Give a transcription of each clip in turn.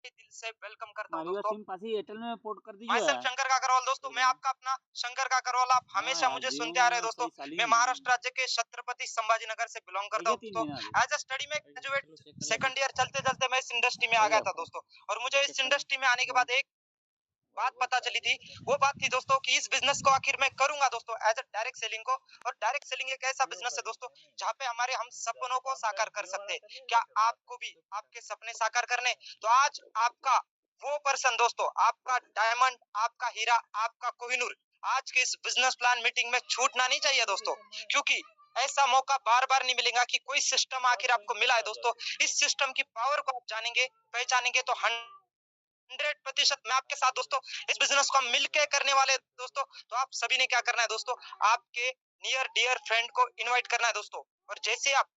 दिल से वेलकम करता हूँ मारियो दोस्तों। सिम पासी एयरटेल में पोर्ट कर मैं दीजिए। सेल्फ शंकर काकरवाल दोस्तों, मैं आपका अपना शंकर काकरवाल। आप हाँ हमेशा यार, मुझे जियो सुनते आ रहे हैं में दोस्तों। सही चालू ही मैं नहीं है। महाराष्ट्र राज्य के छत्रपति संभाजीनगर से बिलोंग हो करता गया हूँ 3 दोस्तों। दिन अभी। एज अ स्टडी में चलो ग्रेजुएट चेक कर लेते सेकंड ईयर चलते-चलते मैं इस इंडस्ट्री में हो आ गया गया था आपका? दोस्तों। और ठीक मुझे है, चेक इस कर लो। इंडस्ट्री में आने के बाद एक बात पता चली थी। वो बात थी दोस्तों कि इस बिजनेस को आखिर मैं करूंगा दोस्तों एज अ डायरेक्ट सेलिंग को। और डायरेक्ट सेलिंग एक ऐसा बिजनेस है दोस्तों जहाँ पे हमारे हम सपनों को साकार कर सकते हैं। क्या आपको भी आपके सपने साकार करने? तो आज आपका वो पर्सन दोस्तों, आपका डायमंड, आपका हीरा, आपका कोहिनूर आज के इस बिजनेस प्लान मीटिंग में छूटना नहीं चाहिए दोस्तों, क्योंकि ऐसा मौका बार बार नहीं मिलेगा कि कोई सिस्टम आखिर आपको मिला है दोस्तों। इस सिस्टम की पावर को आप जानेंगे, पहचानेंगे तो 100% मैं आपके साथ दोस्तों इस बिजनेस को हम मिलके करने वाले दोस्तों। तो आप सभी ने क्या करना है दोस्तों, आपके नियर डियर फ्रेंड को इनवाइट करना है दोस्तों। और जैसे आप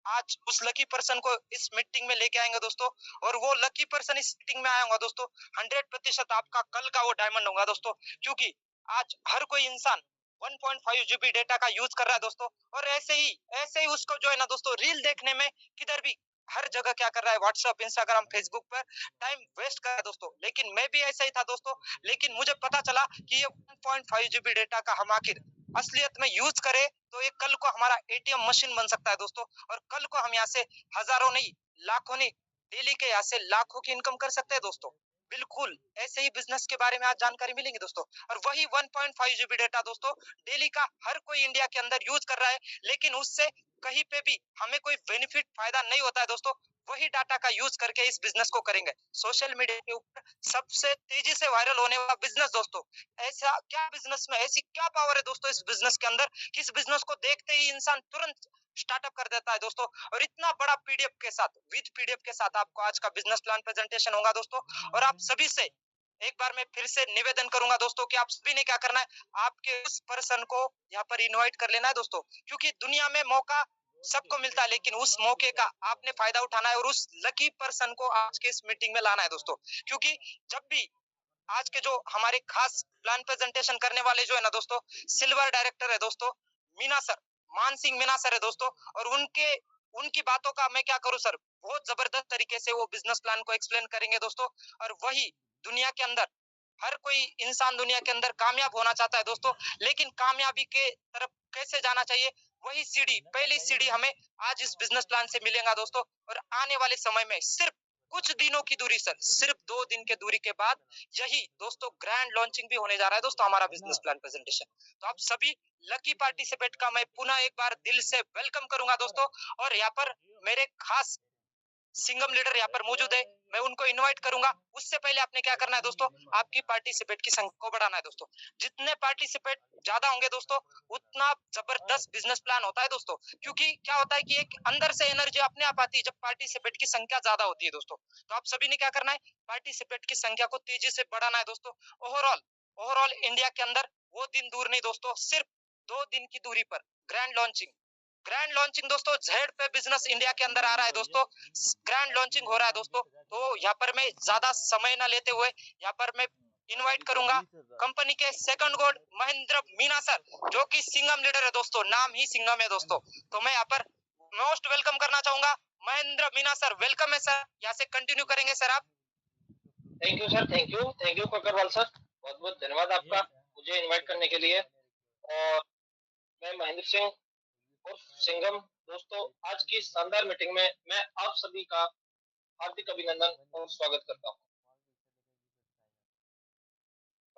आज उस लकी पर्सन को इस मीटिंग में लेके आएंगे दोस्तों, और वो लकी पर्सन इस मीटिंग में आया होगा दोस्तों, 100% आपका कल का वो डायमंड होगा दोस्तों। क्योंकि आज हर कोई इंसान 1.5 जीबी डेटा का यूज कर रहा है दोस्तों। और ऐसे ही उसको जो है ना दोस्तों, रील देखने में किधर भी हर जगह क्या कर रहा है, व्हाट्सएप, इंस्टाग्राम, फेसबुक पर टाइम वेस्ट कर रहा है दोस्तों। लेकिन मैं भी ऐसा ही था दोस्तों। लेकिन मुझे पता चला कि ये 1.5 जीबी डेटा का हम आखिर असलियत में यूज करें तो ये कल को हमारा एटीएम मशीन बन सकता है दोस्तों। और कल को हम यहाँ से हजारों नहीं, लाखों नहीं, डेली के यहाँ से लाखों की इनकम कर सकते हैं दोस्तों। बिल्कुल ऐसे ही बिजनेस के बारे में आज जानकारी मिलेंगी दोस्तों। और वही 1.5 जीबी डेटा दोस्तों डेली का हर कोई इंडिया के अंदर यूज कर रहा है, लेकिन उससे कहीं पे भी हमें कोई बेनिफिट फायदा नहीं होता है दोस्तों। वही डाटा का यूज करके इस बिजनेस को करेंगे। सोशल मीडिया के ऊपर सबसे तेजी से वायरल होने वाला बिजनेस दोस्तों। ऐसा क्या बिजनेस में ऐसी क्या पावर है दोस्तों इस बिजनेस के अंदर, कि इस बिजनेस को देखते ही इंसान तुरंत स्टार्टअप कर देता है दोस्तों। और इतना बड़ा पीडीएफ के साथ, विद पीडीएफ के साथ आपको आज का बिजनेस प्लान प्रेजेंटेशन होगा दोस्तों। और आप सभी से एक बार मैं फिर से निवेदन करूंगा दोस्तों कि आप सभी ने क्या करना है, आपके उस पर्सन को यहाँ पर इनवाइट कर लेना है दोस्तों। क्योंकि दुनिया में मौका सबको मिलता है, लेकिन उस मौके का आपने फायदा उठाना है और उस लकी पर्सन को आज के इस मीटिंग में लाना है दोस्तों। क्योंकि जब भी आज के जो हमारे खास प्लान प्रेजेंटेशन करने वाले जो है ना दोस्तों, सिल्वर डायरेक्टर है दोस्तों, मीना सर, मान सिंह मीना सर है दोस्तों। और उनकी बातों का मैं क्या करूं सर, बहुत जबरदस्त तरीके से वो बिजनेस प्लान को एक्सप्लेन करेंगे दोस्तों। और वही दुनिया के अंदर हर कोई इंसान दुनिया के अंदर कामयाब होना चाहता है दोस्तों, लेकिन कामयाबी के तरफ कैसे जाना चाहिए, वही सीढ़ी, पहली सीढ़ी हमें आज इस बिजनेस प्लान से मिलेगा दोस्तों। और आने वाले समय में सिर्फ कुछ दिनों की दूरी सर, सिर्फ 2 दिन के दूरी के बाद यही दोस्तों ग्रैंड लॉन्चिंग भी होने जा रहा है दोस्तों, हमारा बिजनेस प्लान प्रेजेंटेशन। तो आप सभी लकी पार्टिसिपेट का मैं पुनः एक बार दिल से वेलकम करूंगा दोस्तों। और यहाँ पर मेरे खास सिंगम लीडर यहाँ पर मौजूद है, मैं उनको इनवाइट करूंगा। उससे पहले आपने क्या करना है दोस्तों, आपकी पार्टिसिपेट की संख्या को बढ़ाना है दोस्तों। जितने पार्टिसिपेट ज्यादा होंगे दोस्तों, उतना जबरदस्त बिजनेस प्लान होता है दोस्तों। क्योंकि क्या होता है कि एक अंदर से एनर्जी अपने आप आती है जब पार्टिसिपेट की संख्या ज्यादा होती है दोस्तों। तो आप सभी ने क्या करना है, पार्टिसिपेट की संख्या को तेजी से बढ़ाना है दोस्तों। ओवरऑल ओवरऑल इंडिया के अंदर वो दिन दूर नहीं दोस्तों, सिर्फ 2 दिन की दूरी पर ग्रैंड लॉन्चिंग दोस्तों, जेड पे बिजनेस इंडिया के अंदर आ रहा है दोस्तों। ग्रैंड लॉन्चिंग हो रहा है दोस्तों। तो यहाँ पर मैं ज्यादा समय न लेते हुए यहाँ पर मैं इनवाइट करूंगा कंपनी के second gold Mahendra Meena sir, जो कि सिंगम लीडर है दोस्तों, नाम ही सिंगम है दोस्तों। तो मैं यहाँ पर मोस्ट वेलकम करना चाहूंगा महेंद्र मीना सर। वेलकम है सर, यहाँ से कंटिन्यू करेंगे सर आप। Thank you sir, thank you Kakarwal sir, बहुत बहुत धन्यवाद आपका मुझे इनवाइट करने के लिए। और मैं महेंद्र सिंह और सिंगम दोस्तों, आज की शानदार मीटिंग में मैं आप सभी का हार्दिक अभिनंदन और स्वागत करता हूं।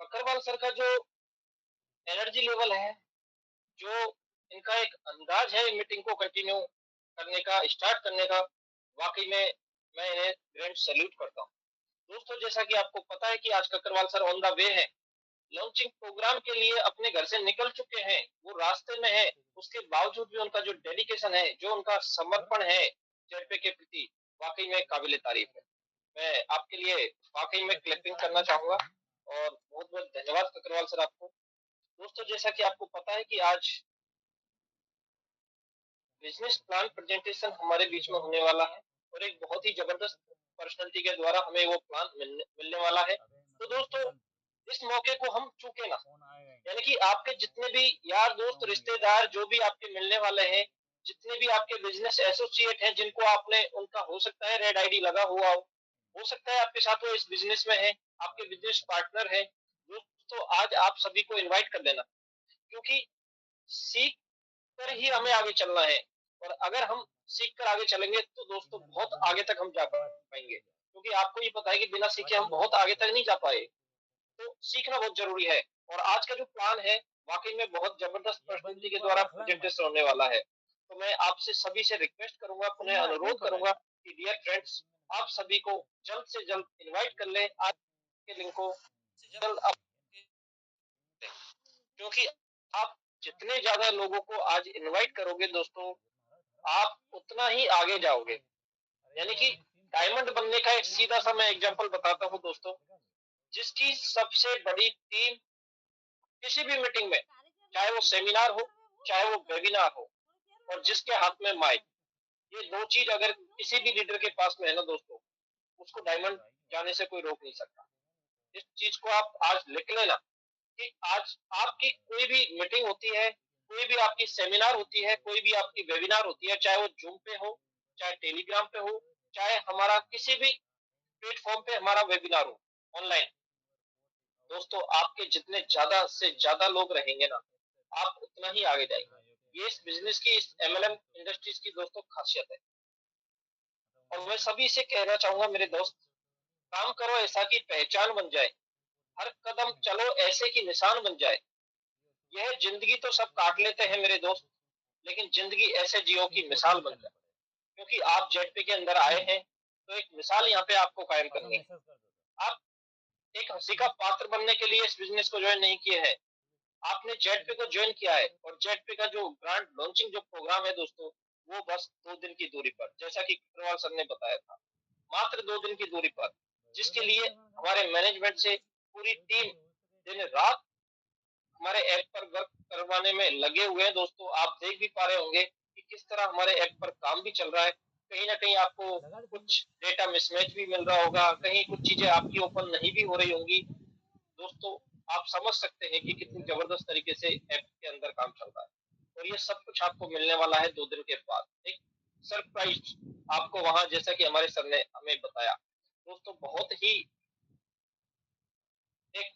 ककरवाल सर का जो एनर्जी लेवल है, जो इनका एक अंदाज है मीटिंग को कंटिन्यू करने का, स्टार्ट करने का, वाकई में मैं इन्हें ग्रैंड सैल्यूट करता हूं। दोस्तों, जैसा कि आपको पता है कि आज ककरवाल सर ऑन द वे है, लॉन्चिंग प्रोग्राम के लिए अपने घर से निकल चुके हैं, वो रास्ते में है। उसके बावजूद भी उनका जो डेडिकेशन है, जो उनका समर्पण है जेडपे के प्रति, वाकई में काबिले तारीफ है। मैं आपके लिए वाकई में क्लैपिंग करना चाहूंगा और बहुत बहुत धन्यवाद ककरवाल सर आपको। दोस्तों, जैसा कि आपको पता है कि आज बिजनेस प्लान प्रेजेंटेशन हमारे बीच में होने वाला है और एक बहुत ही जबरदस्त पर्सनालिटी के द्वारा हमें वो प्लान मिलने वाला है। तो दोस्तों, इस मौके को हम चूके ना, यानी कि आपके जितने भी यार दोस्त रिश्तेदार जो भी आपके मिलने वाले हैं, जितने भी आपके बिजनेस एसोसिएट हैं जिनको आपने, उनका हो सकता है रेड आईडी लगा हुआ हो, हो सकता है आपके साथ वो इस बिजनेस में है, आपके बिजनेस पार्टनर है। दोस्तों आज आप सभी को इनवाइट कर लेना, क्योंकि सीख कर ही हमें आगे चलना है। और अगर हम सीख कर आगे चलेंगे तो दोस्तों बहुत आगे तक हम जा पाएंगे, क्योंकि आपको ये पता है कि बिना सीखे हम बहुत आगे तक नहीं जा पाए। तो सीखना बहुत जरूरी है। और आज का जो प्लान है वाकई में बहुत जबरदस्त पर्सनैलिटी के द्वारा प्रेजेंटेशन होने वाला है। तो मैं आपसे सभी से रिक्वेस्ट करूंगा, पुनः अनुरोध करूंगा कि डियर फ्रेंड्स, आप सभी को जल्द से जल्द इनवाइट कर लें आज के लिंक को जल्द क्योंकि आप जितने ज्यादा लोगों को आज इनवाइट करोगे दोस्तों, आप उतना ही आगे जाओगे। यानी कि डायमंड बनने का एक सीधा सा मैं एग्जांपल बताता हूँ दोस्तों। जिसकी सबसे बड़ी टीम किसी भी मीटिंग में, चाहे वो सेमिनार हो चाहे वो वेबिनार हो, और जिसके हाथ में माइक, ये दो चीज अगर किसी भी लीडर के पास में है ना दोस्तों, उसको डायमंड जाने से कोई रोक नहीं सकता। इस चीज को आप आज लिख लेना कि आज आपकी कोई भी मीटिंग होती है, कोई भी आपकी सेमिनार होती है, कोई भी आपकी वेबिनार होती है, चाहे वो जूम पे हो, चाहे टेलीग्राम पे हो, चाहे हमारा किसी भी प्लेटफॉर्म पे हमारा वेबिनार हो ऑनलाइन, दोस्तों आपके जितने ज्यादा से ज्यादा लोग रहेंगे ना, आप उतना ही आगे जाएंगे। ये इस बिजनेस की, इस एमएलएम इंडस्ट्रीज की दोस्तों खासियत है। और मैं सभी से कहना चाहूंगा मेरे दोस्त, काम करो ऐसा की पहचान बन जाए, हर कदम चलो ऐसे की निशान बन जाए। यह जिंदगी तो सब काट लेते हैं मेरे दोस्त, लेकिन जिंदगी ऐसे जियो की मिसाल बन जाए। क्योंकि आप जेडपी के अंदर आए हैं तो एक मिसाल यहाँ पे आपको कायम करनी है। आप एक हंसी का पात्र बनने के लिए इस बिजनेस को ज्वाइन नहीं किए हैं, आपने जेडपी को ज्वाइन किया है। और जेडपी का जो ब्रांड लॉन्चिंग जो प्रोग्राम है दोस्तों, वो बस 2 दिन की दूरी पर, जैसा कि अग्रवाल सर ने बताया था, मात्र 2 दिन की दूरी पर, जिसके लिए हमारे मैनेजमेंट से पूरी टीम दिन रात हमारे ऐप पर वर्क करवाने में लगे हुए हैं। दोस्तों आप देख भी पा रहे होंगे कि किस तरह हमारे ऐप पर काम भी चल रहा है। कहीं ना कहीं आपको कुछ डेटा मिसमैच भी मिल रहा होगा, कहीं कुछ चीजें आपकी ओपन नहीं भी हो रही होंगी। दोस्तों आप समझ सकते हैं कि कितनी जबरदस्त तरीके से ऐप के अंदर काम चल रहा है। और ये सब कुछ आपको मिलने वाला है 2 दिन के बाद। एक सरप्राइज आपको वहां, जैसा कि हमारे सर ने हमें बताया दोस्तों, बहुत ही एक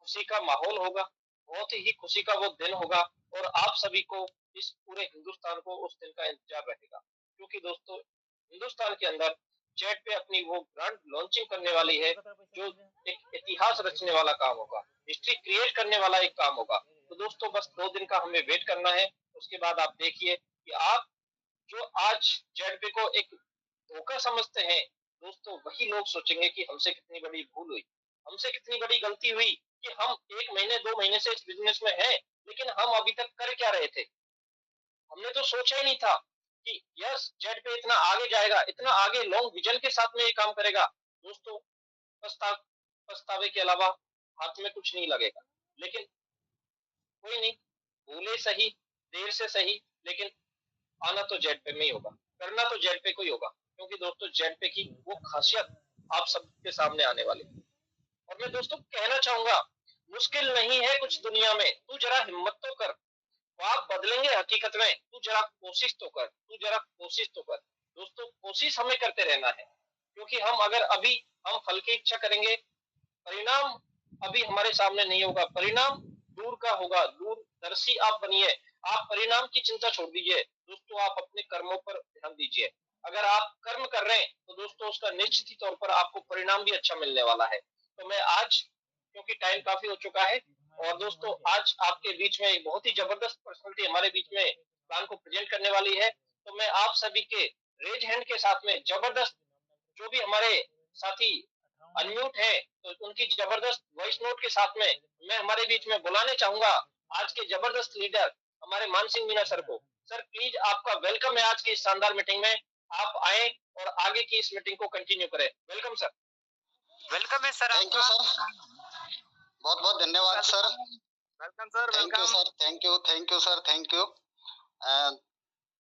खुशी का माहौल होगा, बहुत ही खुशी का वो दिन होगा। और आप सभी को, इस पूरे हिंदुस्तान को उस दिन का इंतजार रहेगा। क्योंकि दोस्तों हिंदुस्तान के अंदर जेट पे अपनी वो ब्रांड लॉन्चिंग करने वाली है, जो एक इतिहास रचने वाला काम होगा, हिस्ट्री क्रिएट करने वाला एक काम होगा। तो दोस्तों बस 2 दिन का हमें वेट करना है। उसके बाद आप देखिए कि आप जो आज जेट पे को एक धोखा समझते हैं दोस्तों, वही लोग सोचेंगे कि हमसे कितनी बड़ी भूल हुई, हमसे कितनी बड़ी गलती हुई कि हम 1 महीने 2 महीने से इस बिजनेस में हैं, लेकिन हम अभी तक कर क्या रहे थे। हमने तो सोचा ही नहीं था कि यस जेड पे इतना आगे जाएगा, इतना आगे लॉन्ग विजन के साथ में ये काम करेगा। दोस्तों पछतावे के अलावा हाथ में कुछ नहीं लगेगा। लेकिन कोई नहीं, भूले सही, देर से सही, लेकिन आना तो जेड पे में ही होगा, करना तो जेड पे को ही होगा। क्योंकि दोस्तों जेड पे की वो खासियत आप सबके सामने आने वाली। और मैं दोस्तों कहना चाहूंगा, मुश्किल नहीं है कुछ दुनिया में, तू जरा हिम्मत तो कर, ख्वाब बदलेंगे हकीकत में, तू जरा कोशिश तो कर, तू जरा कोशिश तो कर। दोस्तों कोशिश हमें करते रहना है, क्योंकि हम अगर अभी हम फल की इच्छा करेंगे, परिणाम अभी हमारे सामने नहीं होगा, परिणाम दूर का होगा। दूरदर्शी आप बनिए, आप परिणाम की चिंता छोड़ दीजिए दोस्तों, आप अपने कर्मों पर ध्यान दीजिए। अगर आप कर्म कर रहे हैं तो दोस्तों उसका निश्चित ही तौर पर आपको परिणाम भी अच्छा मिलने वाला है। तो मैं आज, क्योंकि टाइम काफी हो चुका है, और दोस्तों आज आपके बीच में एक बहुत ही जबरदस्त पर्सनालिटी हमारे बीच में प्लान को प्रेजेंट करने वाली है। तो मैं आप सभी के रेज हैंड के साथ में जबरदस्त, जो भी हमारे साथी अनम्यूट है, तो उनकी जबरदस्त वॉइस नोट के साथ में मैं हमारे बीच में बुलाने चाहूंगा आज के जबरदस्त लीडर हमारे मान सिंह मीना सर को। सर प्लीज आपका वेलकम है आज की इस शानदार मीटिंग में, आप आए और आगे की इस मीटिंग को कंटिन्यू करें। Welcome sir. वेलकम है सर। थैंक यू सर, बहुत बहुत धन्यवाद sir. Welcome sir. Thank you sir, thank you sir, thank you.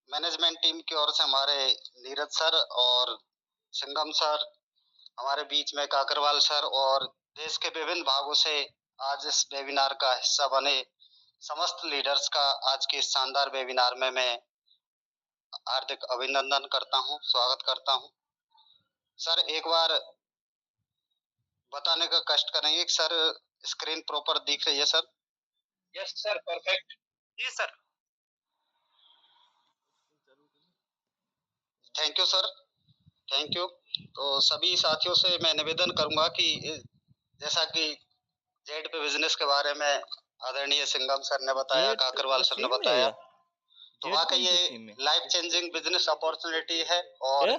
Management team की ओर से हमारे नीरज सर और सिंघम सर, हमारे बीच में काकरवाल सर, और देश के विभिन्न भागों से आज इस वेबिनार का हिस्सा बने समस्त लीडर्स का आज के इस शानदार वेबिनार में मैं हार्दिक अभिनंदन करता हूं, स्वागत करता हूं। सर एक बार बताने का कष्ट करेंगे। सर स्क्रीन प्रॉपर दिख रही है सर? Yes sir, perfect. जी sir. Thank you sir, thank you. तो सभी साथियों से मैं निवेदन करूंगा कि जैसा कि जेड पे बिजनेस के बारे में आदरणीय सिंघम सर ने बताया, काकरवाल सर ने बताया, तो वाकई ये लाइफ चेंजिंग बिजनेस अपॉर्चुनिटी है। और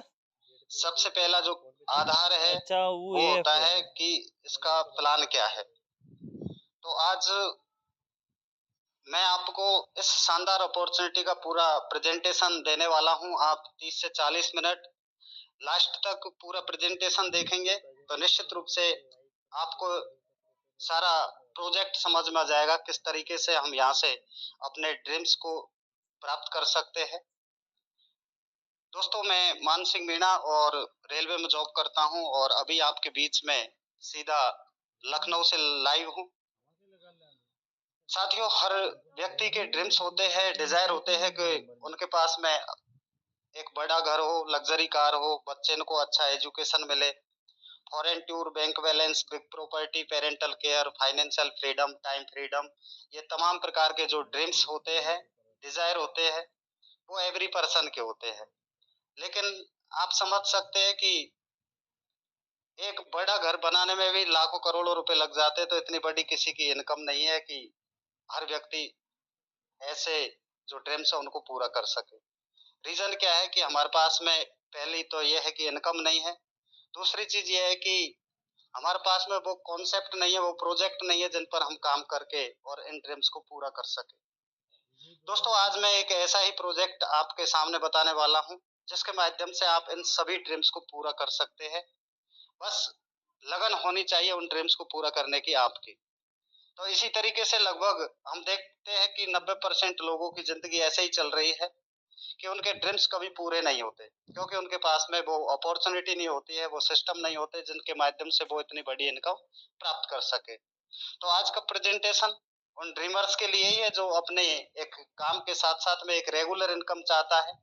सबसे पहला जो आधार है वो होता है कि इसका प्लान क्या है। तो आज मैं आपको इस शानदार अपॉर्चुनिटी का पूरा प्रेजेंटेशन देने वाला हूं। आप 30 से 40 मिनट लास्ट तक पूरा प्रेजेंटेशन देखेंगे तो निश्चित रूप से आपको सारा प्रोजेक्ट समझ में आ जाएगा, किस तरीके से हम यहाँ से अपने ड्रीम्स को प्राप्त कर सकते हैं। दोस्तों, मैं मान सिंह मीणा और रेलवे में जॉब करता हूं और अभी आपके बीच में सीधा लखनऊ से लाइव हूं। साथियों, हर व्यक्ति के ड्रीम्स होते हैं, डिजायर होते हैं कि उनके पास में एक बड़ा घर हो, लग्जरी कार हो, बच्चे को अच्छा एजुकेशन मिले, foreign tour, bank balance, big property, parental care, financial freedom, time freedom, ये तमाम प्रकार के जो ड्रीम्स होते हैं, डिजायर होते हैं, वो एवरी पर्सन के होते हैं। लेकिन आप समझ सकते हैं कि एक बड़ा घर बनाने में भी लाखों करोड़ों रुपए लग जाते हैं, तो इतनी बड़ी किसी की इनकम नहीं है कि हर व्यक्ति ऐसे जो ड्रीम्स है उनको पूरा कर सके। रीजन क्या है कि हमारे पास में पहली तो ये है कि इनकम नहीं है, दूसरी चीज ये है कि हमारे पास में वो कॉन्सेप्ट नहीं है, वो प्रोजेक्ट नहीं है जिन पर हम काम करके और इन ड्रीम्स को पूरा कर सके। दोस्तों, आज मैं एक ऐसा ही प्रोजेक्ट आपके सामने बताने वाला हूं जिसके माध्यम से आप इन सभी ड्रीम्स को पूरा कर सकते हैं। बस लगन होनी चाहिए उन ड्रीम्स को पूरा करने की आपकी। तो इसी तरीके से लगभग हम देखते हैं कि 90% लोगों की जिंदगी ऐसे ही चल रही है कि उनके ड्रीम्स कभी पूरे नहीं होते, क्योंकि उनके पास में वो अपॉर्चुनिटी नहीं होती है, वो सिस्टम नहीं होते जिनके माध्यम से वो इतनी बड़ी इनकम प्राप्त कर सके। तो आज का प्रेजेंटेशन उन ड्रीमर्स के लिए ही है जो अपने एक काम के साथ साथ में एक रेगुलर इनकम चाहता है,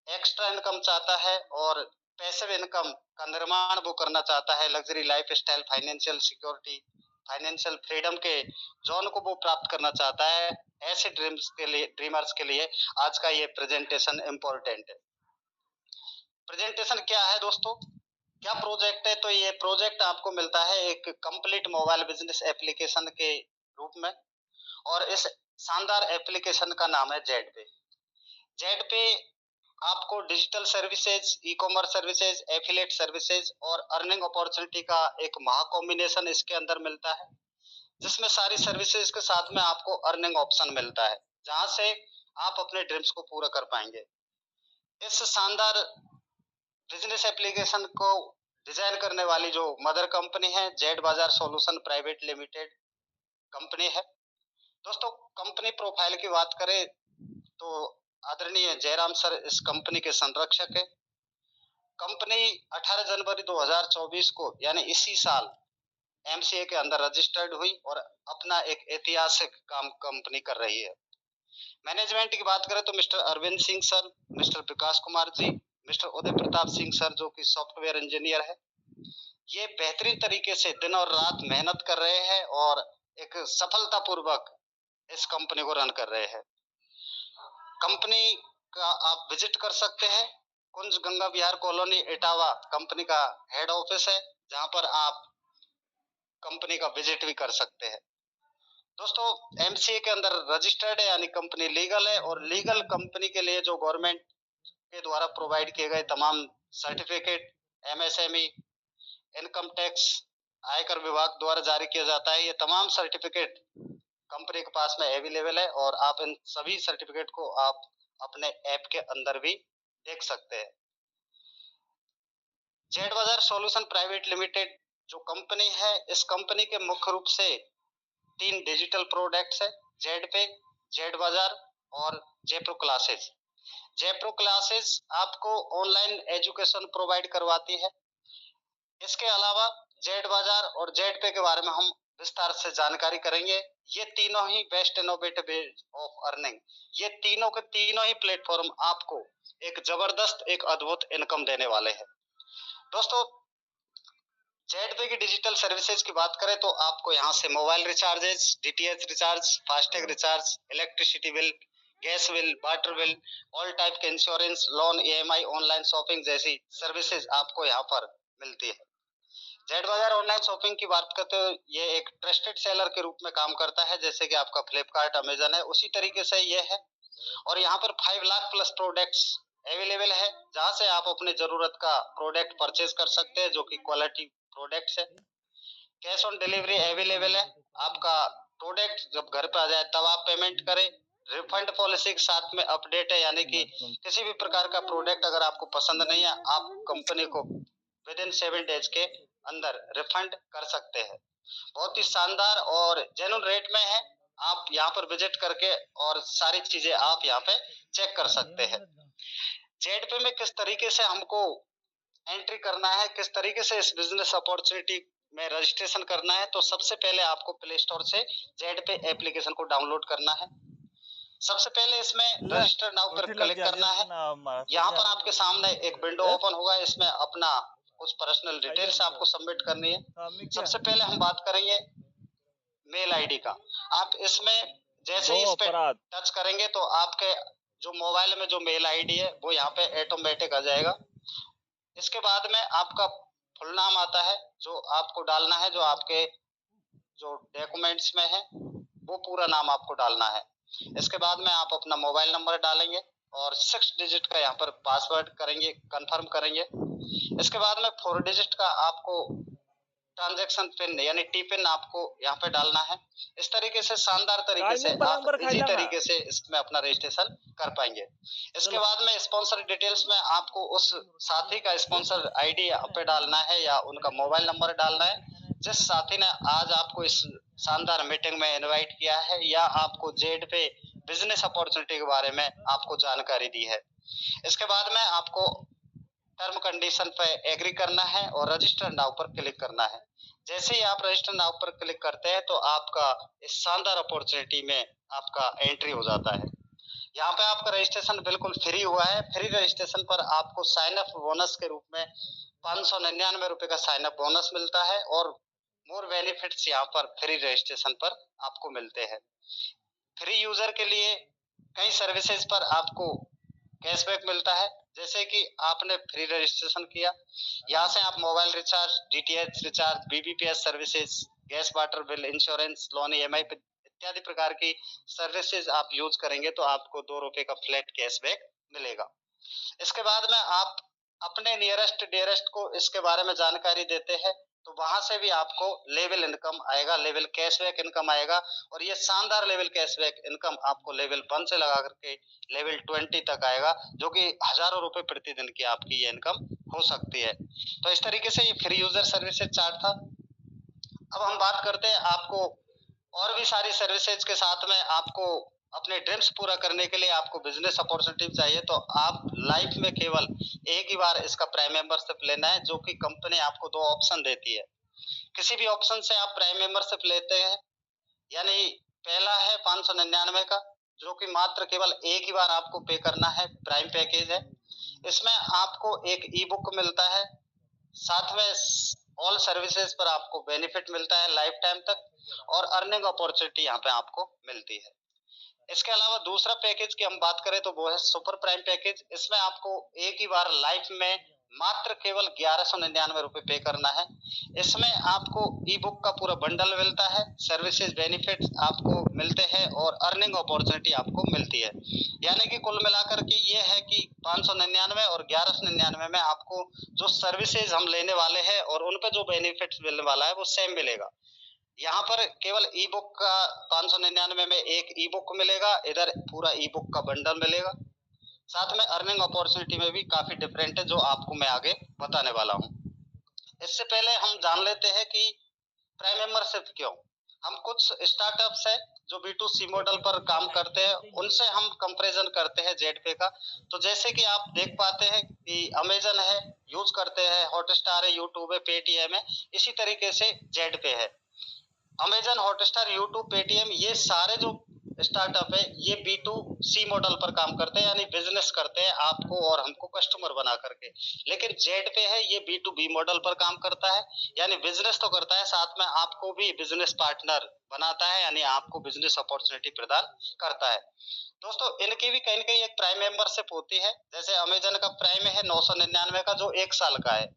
एक्स्ट्रा इनकम चाहता है और पैसिव इनकम का निर्माण वो करना चाहता है, luxury life style, financial security, financial freedom के जोन को वो प्राप्त करना चाहता है। ऐसे ड्रीमर्स के लिए आज का ये प्रेजेंटेशन इम्पोर्टेंट है। प्रेजेंटेशन क्या है दोस्तों, क्या प्रोजेक्ट है? तो ये प्रोजेक्ट आपको मिलता है एक कंप्लीट मोबाइल बिजनेस एप्लीकेशन के रूप में, और इस शानदार एप्लीकेशन का नाम है जेड पे। जेड पे आपको digital services, e commerce services, affiliate services और अर्निंग अपॉर्चुनिटी का एक महा कॉम्बिनेशन इसके अंदर मिलता है, जिसमें सारी सर्विसेज के साथ में आपको अर्निंग ऑप्शन मिलता है, जहां से आप अपने ड्रीम्स को पूरा कर पाएंगे। इस शानदार बिजनेस एप्लीकेशन को डिजाइन करने वाली जो मदर कंपनी है, जेड बाजार सॉल्यूशन प्राइवेट लिमिटेड कंपनी है। दोस्तों, कंपनी प्रोफाइल की बात करें तो आदरणीय जयराम सर इस कंपनी के संरक्षक है। कंपनी 18 जनवरी 2024 को यानी इसी साल एमसीए के अंदर रजिस्टर्ड हुई और अपना एक ऐतिहासिक काम कंपनी कर रही है। मैनेजमेंट की बात करें तो mister Arvind Singh sir, mister Vikas Kumar ji, mister Uday Pratap Singh sir जो कि सॉफ्टवेयर इंजीनियर है, ये बेहतरीन तरीके से दिन और रात मेहनत कर रहे हैं और एक सफलतापूर्वक इस कंपनी को रन कर रहे हैं। कंपनी का आप विजिट कर सकते हैं। कुंज गंगा विहार कॉलोनी इटावा कंपनी का हेड ऑफिस है, जहां पर आप कंपनी का विजिट भी कर सकते हैं। दोस्तों, एमसीए के अंदर रजिस्टर्ड है यानी कंपनी लीगल है, और लीगल कंपनी के लिए जो गवर्नमेंट के द्वारा प्रोवाइड किए गए तमाम सर्टिफिकेट, एमएसएमई, इनकम टैक्स, आयकर विभाग द्वारा जारी किया जाता है, ये तमाम सर्टिफिकेट कंपनी के पास में अवेलेबल है और आप इन सभी सर्टिफिकेट को आप अपने ऐप के अंदर भी देख सकते हैं। जेड बाजार सॉल्यूशन प्राइवेट लिमिटेड जो कंपनी है, इस कंपनी के मुख्य रूप से 3 डिजिटल प्रोडक्ट्स है, जेड पे, जेड बाजार और जेप्रो क्लासेस। जेप्रो क्लासेस आपको ऑनलाइन एजुकेशन प्रोवाइड करवाती है। इसके अलावा जेड बाजार और जेड पे के बारे में हम विस्तार से जानकारी करेंगे। ये तीनों ही best innovative way of earning, ये तीनों के तीनों ही प्लेटफॉर्म आपको एक जबरदस्त, एक अद्भुत इनकम देने वाले हैं। दोस्तों, जेड पे की डिजिटल सर्विसेज की बात करें तो आपको यहाँ से mobile recharges, DTH recharge, FASTag recharge, electricity bill, gas bill, water bill, all type के insurance, loan, EMI, online shopping जैसी सर्विसेज आपको यहाँ पर मिलती है। जेड बाजार ऑनलाइन शॉपिंग की बात करते हो, ये एक ट्रस्टेड सेलर के रूप में काम करता है, जैसे कि आपका फ्लिपकार्ट, अमेजन है, उसी तरीके से ये है। और यहाँ पर 5 लाख प्लस प्रोडक्ट्स अवेलेबल है, जहां से आप अपने जरूरत का प्रोडक्ट परचेज कर सकते हैं, जो कि क्वालिटी प्रोडक्ट्स है। कैश ऑन डिलीवरी अवेलेबल है। आपका प्रोडक्ट जब घर पे आ जाए तब आप पेमेंट करें। रिफंड पॉलिसी के साथ में अपडेट है, यानी कि किसी भी प्रकार का प्रोडक्ट अगर आपको पसंद नहीं है, आप कंपनी को विद इन 7 डेज के अंदर रिफंड कर सकते हैं। बहुत ही शानदार और जेन्युइन रेट में है। आप यहाँ पर विजिट करके और सारी चीजें आप यहाँ पे चेक कर सकते हैं। जेड पे में किस तरीके से हमको एंट्री करना है, किस तरीके से इस बिजनेस अपॉर्चुनिटी में रजिस्ट्रेशन करना है, तो सबसे पहले आपको प्ले स्टोर से जेड पे एप्लीकेशन को डाउनलोड करना है। सबसे पहले इसमें रजिस्टर नाउ पर क्लिक करना है। यहाँ पर आपके सामने एक विंडो ओपन होगा, इसमें अपना कुछ पर्सनल डिटेल्स आपको सबमिट करनी है। सबसे पहले हम बात करेंगे मेल आईडी का। आप इसमें जैसे ही इस पे टच करेंगे तो आपके जो मोबाइल में जो मेल आईडी है वो यहाँ पे ऑटोमेटिक आ जाएगा। इसके बाद में आपका फुल नाम आता है, जो आपको डालना है, जो आपके जो डॉक्यूमेंट्स में है वो पूरा नाम आपको डालना है। इसके बाद में आप अपना मोबाइल नंबर डालेंगे और 6 डिजिट का यहाँ पर पासवर्ड करेंगे, कंफर्म करेंगे। इसके बाद में 4 डिजिट का आपको ट्रांजैक्शन पिन यानी टी पिन आपको यहाँ पे डालना है। इस तरीके से शानदार तरीके से आप इजी तरीके से इसमें अपना रजिस्ट्रेशन कर पाएंगे। इसके बाद में स्पॉन्सर डिटेल्स में आपको उस साथी का स्पॉन्सर आईडी यहाँ पे डालना है या उनका मोबाइल नंबर डालना है, जिस साथी ने आज आपको इस शानदार मीटिंग में इनवाइट किया है या आपको जेड पे बिजनेस अपॉर्चुनिटी के बारे में आपको जानकारी दी है। इसके बाद में आपको टर्म कंडीशन पे एग्री करना है और रजिस्टर नाउ पर क्लिक करना है। जैसे ही आप रजिस्टर नाउ पर क्लिक करते हैं तो आपका इस शानदार अपॉर्चुनिटी में आपका एंट्री हो जाता है। यहाँ पे आपका रजिस्ट्रेशन बिल्कुल फ्री हुआ है। फ्री रजिस्ट्रेशन पर आपको साइन अप बोनस के रूप में 599 रुपए का साइन अप बोनस मिलता है और मोर बेनिफिट्स यहाँ पर फ्री रजिस्ट्रेशन पर आपको मिलते हैं। फ्री यूजर के लिए कई सर्विसेज पर आपको कैशबैक मिलता है, जैसे कि आपने फ्री रजिस्ट्रेशन किया, यहाँ से आप mobile recharge, DTH recharge, BBPS services, gas water bill, insurance, loan, EMI इत्यादि प्रकार की सर्विसेज आप यूज करेंगे तो आपको 2 रुपए का फ्लैट कैशबैक मिलेगा। इसके बाद में आप अपने नियरेस्ट डियरेस्ट को इसके बारे में जानकारी देते हैं तो वहां से भी आपको लेवल इनकम आएगा, लेवल कैशबैक इनकम आएगा। और ये शानदार लेवल कैशबैक इनकम आपको लेवल 1 से लगा करके लेवल 20 तक आएगा, जो कि हजारों रुपए प्रतिदिन की आपकी ये इनकम हो सकती है। तो इस तरीके से ये फ्री यूजर सर्विसेज चार्ट था। अब हम बात करते हैं आपको और भी सारी सर्विसेज के साथ में आपको अपने ड्रीम्स पूरा करने के लिए आपको बिजनेस अपॉर्चुनिटी चाहिए तो आप लाइफ में केवल एक ही बार इसका प्राइम मेंबरशिप लेना है, जो कि कंपनी आपको 2 ऑप्शन देती है। किसी भी ऑप्शन से आप प्राइम मेंबरशिप लेते हैं, यानी पहला है 599 का, जो कि मात्र केवल एक ही बार आपको पे करना है, प्राइम पैकेज है। इसमें आपको एक ई बुक मिलता है, साथ में ऑल सर्विसेज पर आपको बेनिफिट मिलता है लाइफ टाइम तक और अर्निंग अपॉर्चुनिटी यहाँ पे आपको मिलती है। इसके अलावा दूसरा पैकेज की हम बात करें तो वो है सुपर प्राइम पैकेज। इसमें आपको एक ही बार लाइफ में मात्र केवल 1199 रुपए पे करना है। इसमें आपको ई बुक का पूरा बंडल मिलता है, सर्विसेज बेनिफिट्स आपको मिलते हैं और अर्निंग अपॉर्चुनिटी आपको मिलती है। यानी कि कुल मिलाकर के ये है कि 599 और 1199 में आपको जो सर्विसेज हम लेने वाले हैं और उन पे जो बेनिफिट्स मिलने वाला है वो सेम मिलेगा। यहाँ पर केवल ई बुक का 599 में एक ई बुक मिलेगा, इधर पूरा ई बुक का बंडल मिलेगा। साथ में अर्निंग अपॉर्चुनिटी में भी काफी डिफरेंट है, जो आपको मैं आगे बताने वाला हूँ। इससे पहले हम जान लेते हैं कि प्राइम मेंबरशिप क्यों। हम कुछ स्टार्टअप्स है जो B2C मॉडल पर काम करते हैं, उनसे हम कंपैरिजन करते हैं जेडपे का। तो जैसे कि आप देख पाते हैं कि अमेजन है, यूज करते हैं, हॉटस्टार है, यूट्यूब है, पेटीएम है, इसी तरीके से जेडपे है। अमेजन, हॉटस्टार, यूट्यूब, पेटीएम, ये सारे जो स्टार्टअप है ये B2C मॉडल पर काम करते हैं, यानी बिजनेस करते हैं आपको और हमको कस्टमर बना करके। लेकिन जेड पे है ये B2B मॉडल पर काम करता है, यानी बिजनेस तो करता है साथ में आपको भी बिजनेस पार्टनर बनाता है, यानी आपको बिजनेस अपॉर्चुनिटी प्रदान करता है। दोस्तों इनकी भी कहीं ना कहीं एक प्राइम मेंबरशिप होती है, जैसे अमेजन का प्राइम है 999 का, जो 1 साल का है,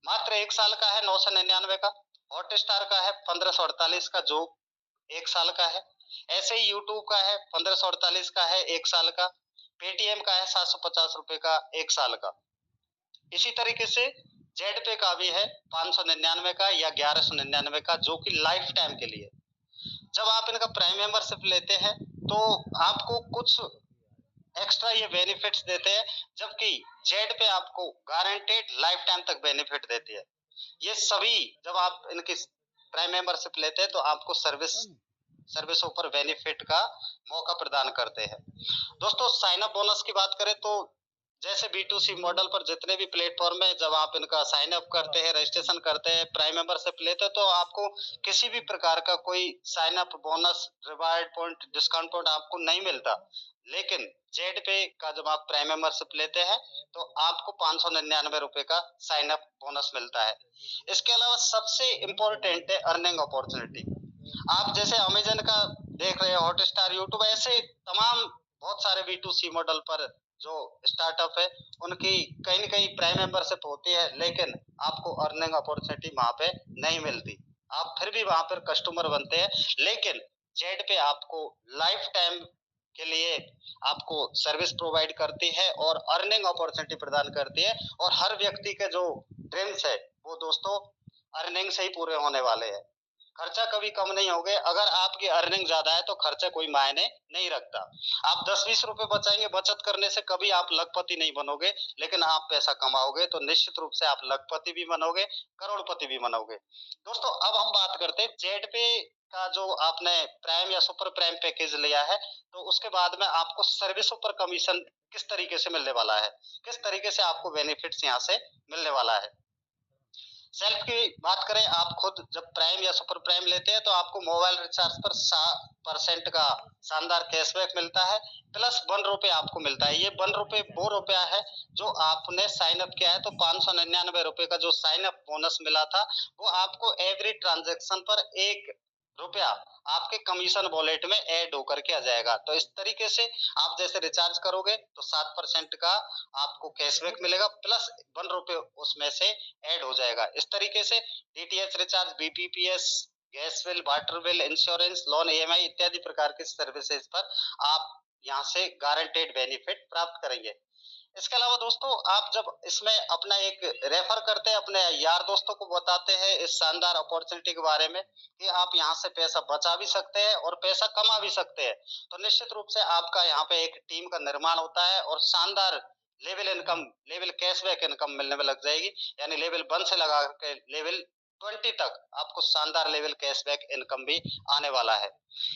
मात्र 1 साल का है 999 का। हॉटस्टार का है 1548 का, जो 1 साल का है। ऐसे ही यूट्यूब का है 1548 का है 1 साल का। पेटीएम का है 750 रुपए का 1 साल का। इसी तरीके से जेड पे का भी है 599 का या 1199 का, जो कि लाइफ टाइम के लिए। जब आप इनका प्राइम मेंबरशिप लेते हैं तो आपको कुछ एक्स्ट्रा ये बेनिफिट्स देते हैं, जबकि जेड पे आपको गारंटेड लाइफ टाइम तक बेनिफिट देती है। ये सभी जब आप इनकी प्राइम मेंबरशिप लेते हैं तो आपको सर्विसों पर बेनिफिट का मौका प्रदान करते हैं। दोस्तों साइन अप बोनस की बात करें तो जैसे B2C मॉडल पर जितने भी प्लेटफॉर्म है, जब आप इनका साइन अप करते हैं, रजिस्ट्रेशन करते हैं, प्राइम मेंबरशिप लेते हैं, तो आपको किसी भी प्रकार का कोई sign up bonus, reward point, discount point आपको नहीं मिलता। लेकिन जेड पे का जब आप प्राइम मेंबरशिप लेते हैं तो आपको 599 रुपए का साइन अप बोनस मिलता है। इसके अलावा सबसे इम्पोर्टेंट है अर्निंग अपॉर्चुनिटी। आप जैसे अमेजन का देख रहे हो, हॉटस्टार, यूट्यूब, ऐसे तमाम बहुत सारे B2C मॉडल पर जो स्टार्टअप है उनकी कहीं ना कहीं प्राइम मेंबरशिप होती है, लेकिन आपको अर्निंग अपॉर्चुनिटी वहां पे नहीं मिलती। आप फिर भी वहां पर कस्टमर बनते हैं, लेकिन जेड पे आपको लाइफ टाइम के लिए आपको सर्विस प्रोवाइड करती है और अर्निंग अपॉर्चुनिटी प्रदान करती है। और हर व्यक्ति के जो ड्रीम्स है वो दोस्तों अर्निंग से ही पूरे होने वाले हैं। खर्चा कभी कम नहीं होगे। अगर आपकी अर्निंग ज्यादा है तो खर्चा कोई मायने नहीं रखता। आप 10-20 रुपए बचाएंगे, बचत करने से कभी आप लखपति नहीं बनोगे, लेकिन आप पैसा कमाओगे तो निश्चित रूप से आप लखपति भी बनोगे, करोड़पति भी बनोगे। दोस्तों अब हम बात करते हैं जेड पे का जो आपने प्राइम या सुपर प्राइम पैकेज लिया है, तो उसके बाद में आपको सर्विसों पर कमीशन किस तरीके से मिलने वाला है, किस तरीके से आपको बेनिफिट्स यहाँ से मिलने वाला है। सेल्फ की बात करें, आप खुद जब प्राइम या सुपर प्राइम लेते हैं तो आपको मोबाइल रिचार्ज पर 7% का शानदार कैशबैक मिलता है, प्लस 1 रुपए आपको मिलता है। ये 1 रुपए वो रुपया है जो आपने साइन अप किया है, तो 599 रुपए का जो साइन अप बोनस मिला था वो आपको एवरी ट्रांजेक्शन पर 1 रुपया आपके कमीशन वॉलेट में ऐड होकर के आ जाएगा। तो इस तरीके से आप जैसे रिचार्ज करोगे तो 7% का आपको कैशबैक मिलेगा, प्लस 1 रुपए उसमें से ऐड हो जाएगा। इस तरीके से DTH recharge, BPPS, gas bill, water bill, insurance, loan, EMI इत्यादि प्रकार की सर्विसेज पर आप यहाँ से गारंटेड बेनिफिट प्राप्त करेंगे। इसके अलावा दोस्तों आप जब इसमें अपना एक रेफर करते हैं, अपने यार दोस्तों को बताते हैं इस शानदार अपॉर्चुनिटी के बारे में कि आप यहाँ से पैसा बचा भी सकते हैं और पैसा कमा भी सकते हैं, तो निश्चित रूप से आपका यहाँ पे एक टीम का निर्माण होता है और शानदार level income, level cashback income मिलने में लग जाएगी। यानी लेवल 1 से लगा के लेवल 20 तक आपको शानदार लेवल कैशबैक इनकम भी आने वाला है।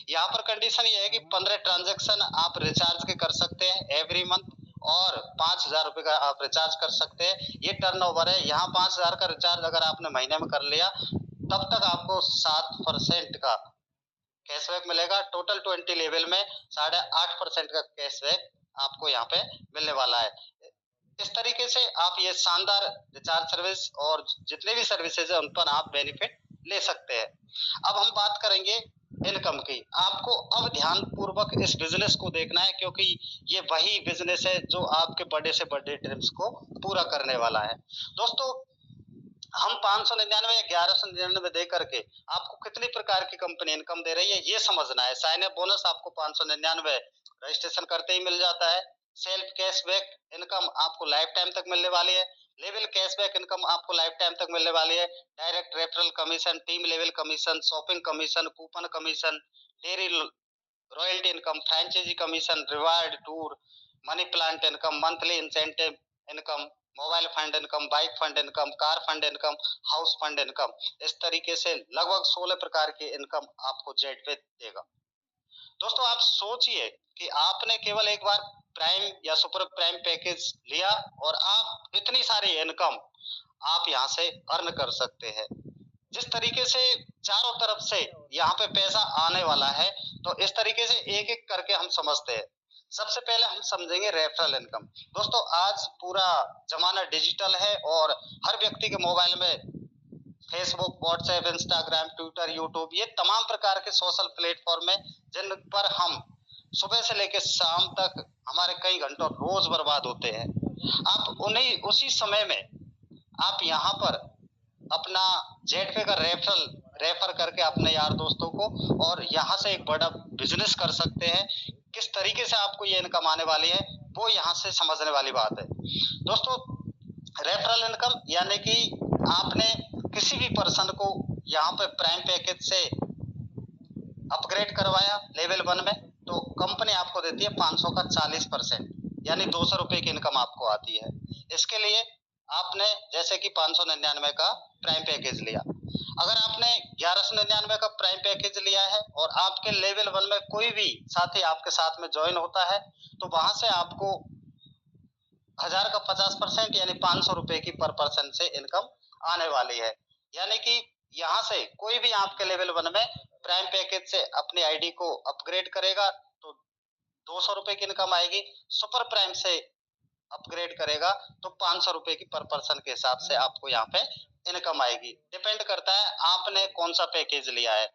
यहाँ पर कंडीशन ये है कि 15 ट्रांजेक्शन आप रिचार्ज के कर सकते हैं एवरी मंथ और 5,000 रुपए का आप रिचार्ज कर सकते हैं। ये टर्नओवर है। यहाँ 5,000 का रिचार्ज अगर आपने महीने में कर लिया तब तक आपको 7% का कैशबैक मिलेगा। टोटल 20 लेवल में 8.5% का कैशबैक आपको यहाँ पे मिलने वाला है। इस तरीके से आप ये शानदार रिचार्ज सर्विस और जितने भी सर्विसेज है उन पर आप बेनिफिट ले सकते हैं। अब हम बात करेंगे इनकम की। आपको अब ध्यान पूर्वक इस बिजनेस को देखना है, क्योंकि ये वही बिजनेस है जो आपके बड़े से बड़े ड्रीम्स को पूरा करने वाला है। दोस्तों हम 599 या 1199 दे करके आपको कितनी प्रकार की कंपनी इनकम दे रही है ये समझना है। साइन अप बोनस आपको 599 रजिस्ट्रेशन करते ही मिल जाता है। सेल्फ कैशबैक इनकम आपको लाइफ टाइम तक मिलने वाली है। लेवल कैशबैक इनकम आपको लाइफ टाइम तक मिलने वाली है। Direct referral commission, team level commission, shopping commission, coupon commission, dairy royalty income, franchisee commission, reward, tour, money plant income, monthly incentive income, mobile fund income, bike fund income, car fund income, house fund income. इस तरीके से लगभग 16 प्रकार की income आपको Z पे देगा। दोस्तों आप सोचिए कि आपने केवल एक बार प्राइम या सुपर प्राइम पैकेज लिया और आप इतनी सारी इनकम आप यहाँ से अर्न कर सकते हैं। जिस तरीके से चारों तरफ से यहाँ पे पैसा आने वाला है, तो इस तरीके से एक एक करके हम समझते हैं। सबसे पहले हम समझेंगे रेफरल इनकम। दोस्तों आज पूरा जमाना डिजिटल है और हर व्यक्ति के मोबाइल में Facebook, WhatsApp, Instagram, Twitter, YouTube, ये तमाम प्रकार के सोशल प्लेटफॉर्म है जिन पर हम सुबह से लेकर शाम तक हमारे कई घंटों रोज बर्बाद होते हैं। आप उन्हीं उसी समय में आप यहाँ पर अपना जेट पे का रेफर करके अपने यार दोस्तों को और यहाँ से एक बड़ा बिजनेस कर सकते हैं। किस तरीके से आपको ये इनकम आने वाली है वो यहाँ से समझने वाली बात है। दोस्तों रेफरल इनकम यानी कि आपने किसी भी पर्सन को यहाँ पे प्राइम पैकेज से अपग्रेड करवाया लेवल 1 में, तो कंपनी आपको देती है 500 का 40%, यानी 200 रुपए की इनकम आपको आती है। इसके लिए आपने जैसे कि 599 का प्राइम पैकेज लिया, अगर आपने 1199 का प्राइम पैकेज लिया है और आपके लेवल 1 में कोई भी साथी आपके साथ में ज्वाइन होता है, तो वहां से आपको 1000 का 50% यानी 500 रुपए की पर पर्सन से इनकम आने वाली है। यानी कि यहाँ से कोई भी आपके लेवल 1 में प्राइम पैकेज से अपनी आईडी को अपग्रेड करेगा तो 200 रुपए की इनकम आएगी। सुपर प्राइम से अपग्रेड करेगा तो 500 रुपए की पर पर्सन के हिसाब से आपको यहाँ पे इनकम आएगी। डिपेंड करता है आपने कौन सा पैकेज लिया है।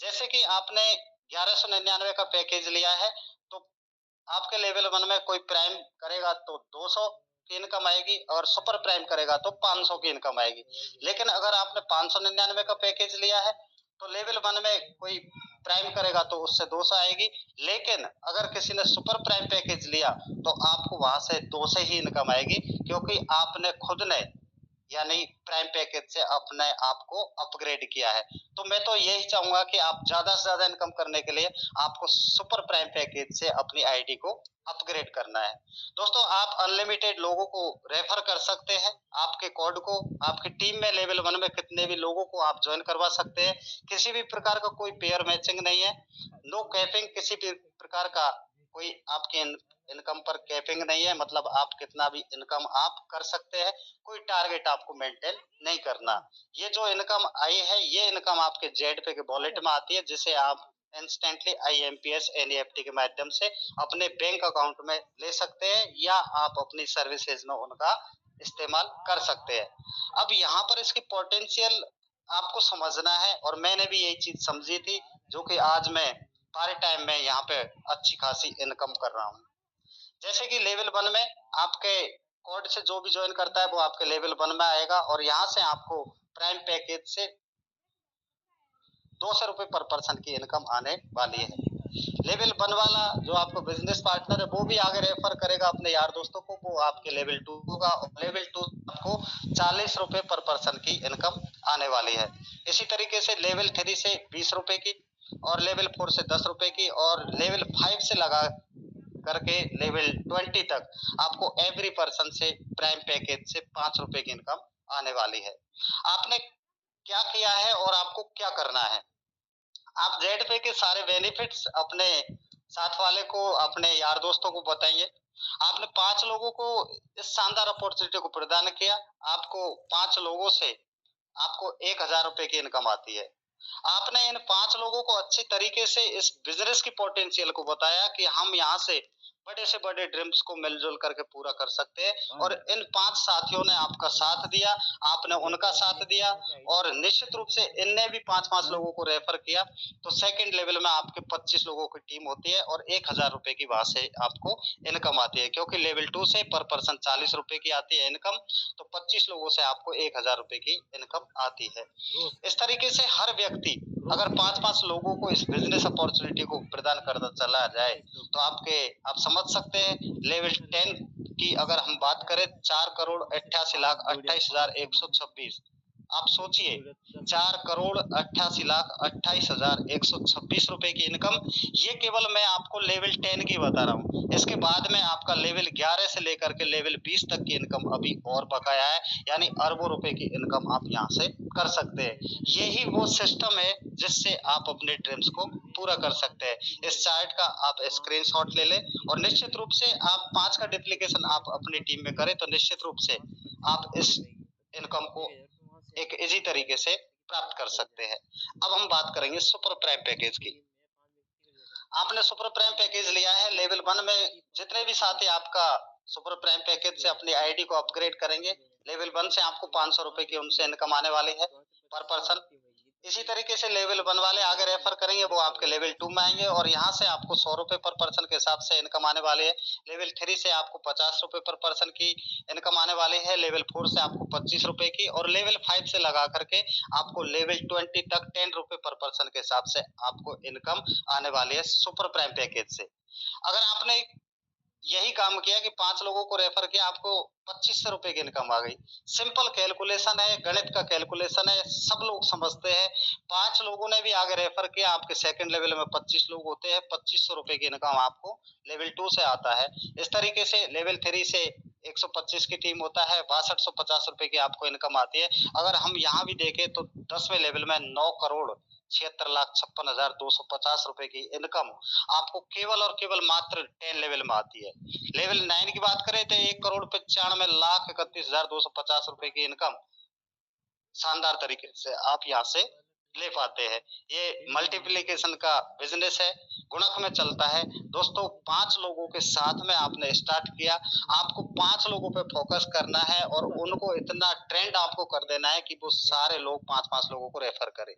जैसे कि आपने 1199 का पैकेज लिया है तो आपके लेवल 1 में कोई प्राइम करेगा तो 200 की इनकम आएगी और सुपर प्राइम करेगा तो 500 की इनकम आएगी। लेकिन अगर आपने 599 का पैकेज लिया है तो लेवल 1 में कोई प्राइम करेगा तो उससे 200 आएगी। लेकिन अगर किसी ने सुपर प्राइम पैकेज लिया तो आपको वहां से 200 ही इनकम आएगी, क्योंकि आपने खुद ने यानी प्राइम पैकेज से अपने आप को अपग्रेड किया है। तो मैं तो यही चाहूंगा कि आप ज्यादा से ज्यादा इनकम करने के लिए आपको सुपर प्राइम पैकेज से अपनी आईडी को अपग्रेड करना है। दोस्तों आप अनलिमिटेड लोगों को रेफर कर सकते हैं, आपके कोड को आपकी टीम में लेवल 1 में कितने भी लोगों को आप ज्वाइन करवा सकते हैं। किसी भी प्रकार का कोई पेयर मैचिंग नहीं है, नो कैपिंग, किसी भी प्रकार का कोई आपके इनकम पर कैपिंग नहीं है, मतलब आप कितना भी इनकम आप कर सकते हैं, कोई टारगेट आपको मेंटेन नहीं करना। ये जो इनकम आई है ये इनकम आपके जेड पे के वॉलेट में आती है, जिसे आप इंस्टेंटली IMPS NEFT के माध्यम से अपने बैंक अकाउंट में ले सकते हैं या आप अपनी सर्विसेज में उनका इस्तेमाल कर सकते हैं। अब यहाँ पर इसकी पोटेंशियल आपको समझना है और मैंने भी यही चीज समझी थी, जो कि आज मैं पार्ट टाइम में यहाँ पे अच्छी खासी इनकम कर रहा हूँ। जैसे कि लेवल 1 में आपके कोड से जो भी ज्वाइन करता है वो आपके लेवल 1 में आएगा और यहाँ से आपको प्राइम पैकेज से 200 रुपए पर पर्सन की इनकम आने वाली है। लेवल 1 वाला जो आपको बिजनेस पार्टनर है वो भी आगे रेफर करेगा अपने यार दोस्तों को, वो आपके लेवल 2 होगा और लेवल 2 आपको 40 रुपए पर पर्सन की इनकम आने वाली है। इसी तरीके से लेवल 3 से 20 रुपए की और लेवल 4 से 10 रुपए की और लेवल 5 से लगा करके लेवल 20 तक आपको एवरी पर्सन से प्राइम पैकेज से 5 रुपए की इनकम आने वाली है। आपने क्या किया है और आपको क्या करना है, आप जेड पे के सारे बेनिफिट्स अपने साथ वाले को अपने यार दोस्तों को बताइए। आपने 5 लोगों को इस शानदार अपॉर्चुनिटी को प्रदान किया, आपको 5 लोगों से आपको 1000 रुपए की इनकम आती है। आपने इन 5 लोगों को अच्छी तरीके से इस बिजनेस की पोटेंशियल को बताया कि हम यहाँ से बड़े से बड़े ड्रीम्स को मिलजुल करके पूरा कर सकते हैं और इन 5 साथियों ने आपका साथ दिया, आपने उनका साथ दिया और निश्चित रूप से इनने भी 5-5 लोगों को रेफर किया। तो सेकंड लेवल में आपके 25 लोगों की टीम होती है और 1000 रुपए की वहां से आपको इनकम आती है, क्योंकि लेवल 2 से पर पर्सन 40 रुपए की आती है इनकम, तो 25 लोगों से आपको 1000 रुपए की इनकम आती है। इस तरीके से हर व्यक्ति अगर 5-5 लोगों को इस बिजनेस अपॉर्चुनिटी को प्रदान करता चला जाए तो आप समझ सकते हैं लेवल 10 की अगर हम बात करें 4,88,28,126, आप सोचिए 4,88,28,126 रुपए की इनकम, ये केवल मैं आपको लेवल 10 की बता रहा हूँ। इसके बाद में आपका लेवल 11 से लेकर के लेवल 20 तक की इनकम अभी और बकाया है, यानी अरबों रुपए की इनकम आप यहाँ से कर सकते हैं। यही वो सिस्टम है जिससे आप अपने ड्रीम्स को पूरा कर सकते हैं। इस चार्ट का आप स्क्रीनशॉट ले लें और निश्चित रूप से आप 5 का डुप्लीकेशन आप अपनी टीम में करें तो निश्चित रूप से आप इस इनकम को एक इजी तरीके से प्राप्त कर सकते हैं। अब हम बात करेंगे सुपर प्राइम पैकेज की। आपने सुपर प्राइम पैकेज लिया है, लेवल 1 में जितने भी साथी आपका सुपर प्राइम पैकेज से अपनी आईडी को अपग्रेड करेंगे, लेवल 1 से आपको 500 रुपए की उनसे इनकम आने वाली है पर पर्सन। इसी तरीके से लेवल 1 वाले आगे रेफर करेंगे, वो आपके लेवल 2 में आएंगे और यहाँ से आपको 100 रुपए पर पर्सन के हिसाब से इनकम आने वाली है। लेवल 3 से आपको 50 रुपए पर पर्सन की इनकम आने वाली है, लेवल 4 से आपको 25 रुपए की और लेवल 5 से लगा करके आपको लेवल 20 तक 10 रुपए पर पर्सन के हिसाब से आपको इनकम आने वाली है सुपर प्राइम पैकेज से। अगर आपने यही काम किया कि 5 लोगों को रेफर किया, आपको 2500 रुपए की इनकम आ गई। सिंपल कैलकुलेशन है, गणित का कैलकुलेशन है, सब लोग समझते हैं। 5 लोगों ने भी आगे रेफर किया, आपके सेकंड लेवल में 25 लोग होते हैं, 2500 रुपए की इनकम आपको लेवल 2 से आता है। इस तरीके से लेवल 3 से 125 की टीम होता है, 6250 रुपए की आपको इनकम आती है। अगर हम यहाँ भी देखें तो 10वें लेवल में 9,76,56,250 रुपए की इनकम आपको केवल और केवल मात्र 10 लेवल में आती है। लेवल 9 की बात करें तो 1,95,31,250 रुपए की इनकम शानदार तरीके से आप यहाँ से ले पाते हैं। ये मल्टीप्लिकेशन का बिजनेस है, गुणक में चलता है। दोस्तों 5 लोगों के साथ में आपने स्टार्ट किया, आपको 5 लोगों पे फोकस करना है और उनको इतना ट्रेंड आपको कर देना है कि वो सारे लोग 5-5 लोगों को रेफर करें।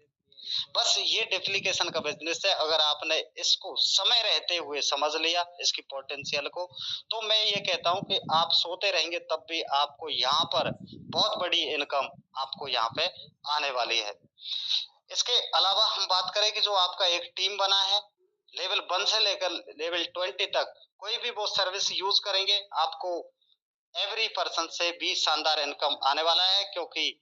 बस ये डुप्लीकेशन का बिजनेस है। अगर आपने इसको समय रहते हुए समझ लिया इसकी पोटेंशियल को, तो मैं ये कहता हूँ कि आप सोते रहेंगे तब भी आपको यहाँ पर बहुत बड़ी इनकम आपको यहाँ पे आने वाली है। इसके अलावा हम बात करें कि जो आपका एक टीम बना है, लेवल 1 से लेकर लेवल 20 तक कोई भी वो सर्विस यूज करेंगे, आपको एवरी पर्सन से भी शानदार इनकम आने वाला है, क्योंकि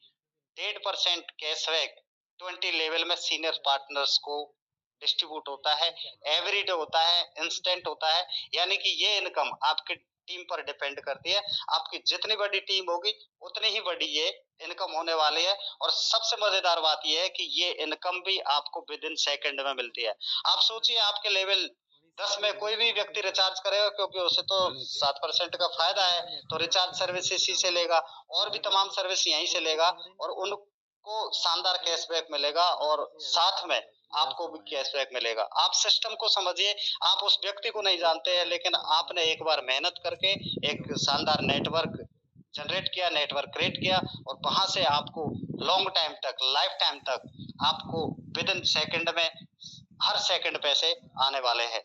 1.5% कैशबैक 20 लेवल में सीनियर पार्टनर्स को डिस्ट्रीब्यूट होता है, एवरीडे होता है, इंस्टेंट होता है। यानी कि ये इनकम आपकी टीम पर डिपेंड करती है। आपकी जितनी बड़ी टीम होगी उतनी ही बड़ी ये इनकम होने वाली है। और सबसे मजेदार बात यह है कि ये इनकम भी आपको विद इन सेकंड में मिलती है। आप सोचिए आपके लेवल 10 में कोई भी व्यक्ति रिचार्ज करेगा, क्योंकि उसे तो 7% का फायदा है, तो रिचार्ज सर्विस इसी से लेगा और भी तमाम सर्विस यहीं से लेगा और उनको शानदार कैशबैक मिलेगा और साथ में आपको भी कैशबैक मिलेगा। आप सिस्टम को समझिए, आप उस व्यक्ति को नहीं जानते हैं, लेकिन आपने एक बार मेहनत करके एक शानदार नेटवर्क जनरेट किया, नेटवर्क क्रिएट किया और वहां से आपको लॉन्ग टाइम तक, लाइफ टाइम तक आपको विद इन सेकंड में हर सेकंड पैसे आने वाले हैं।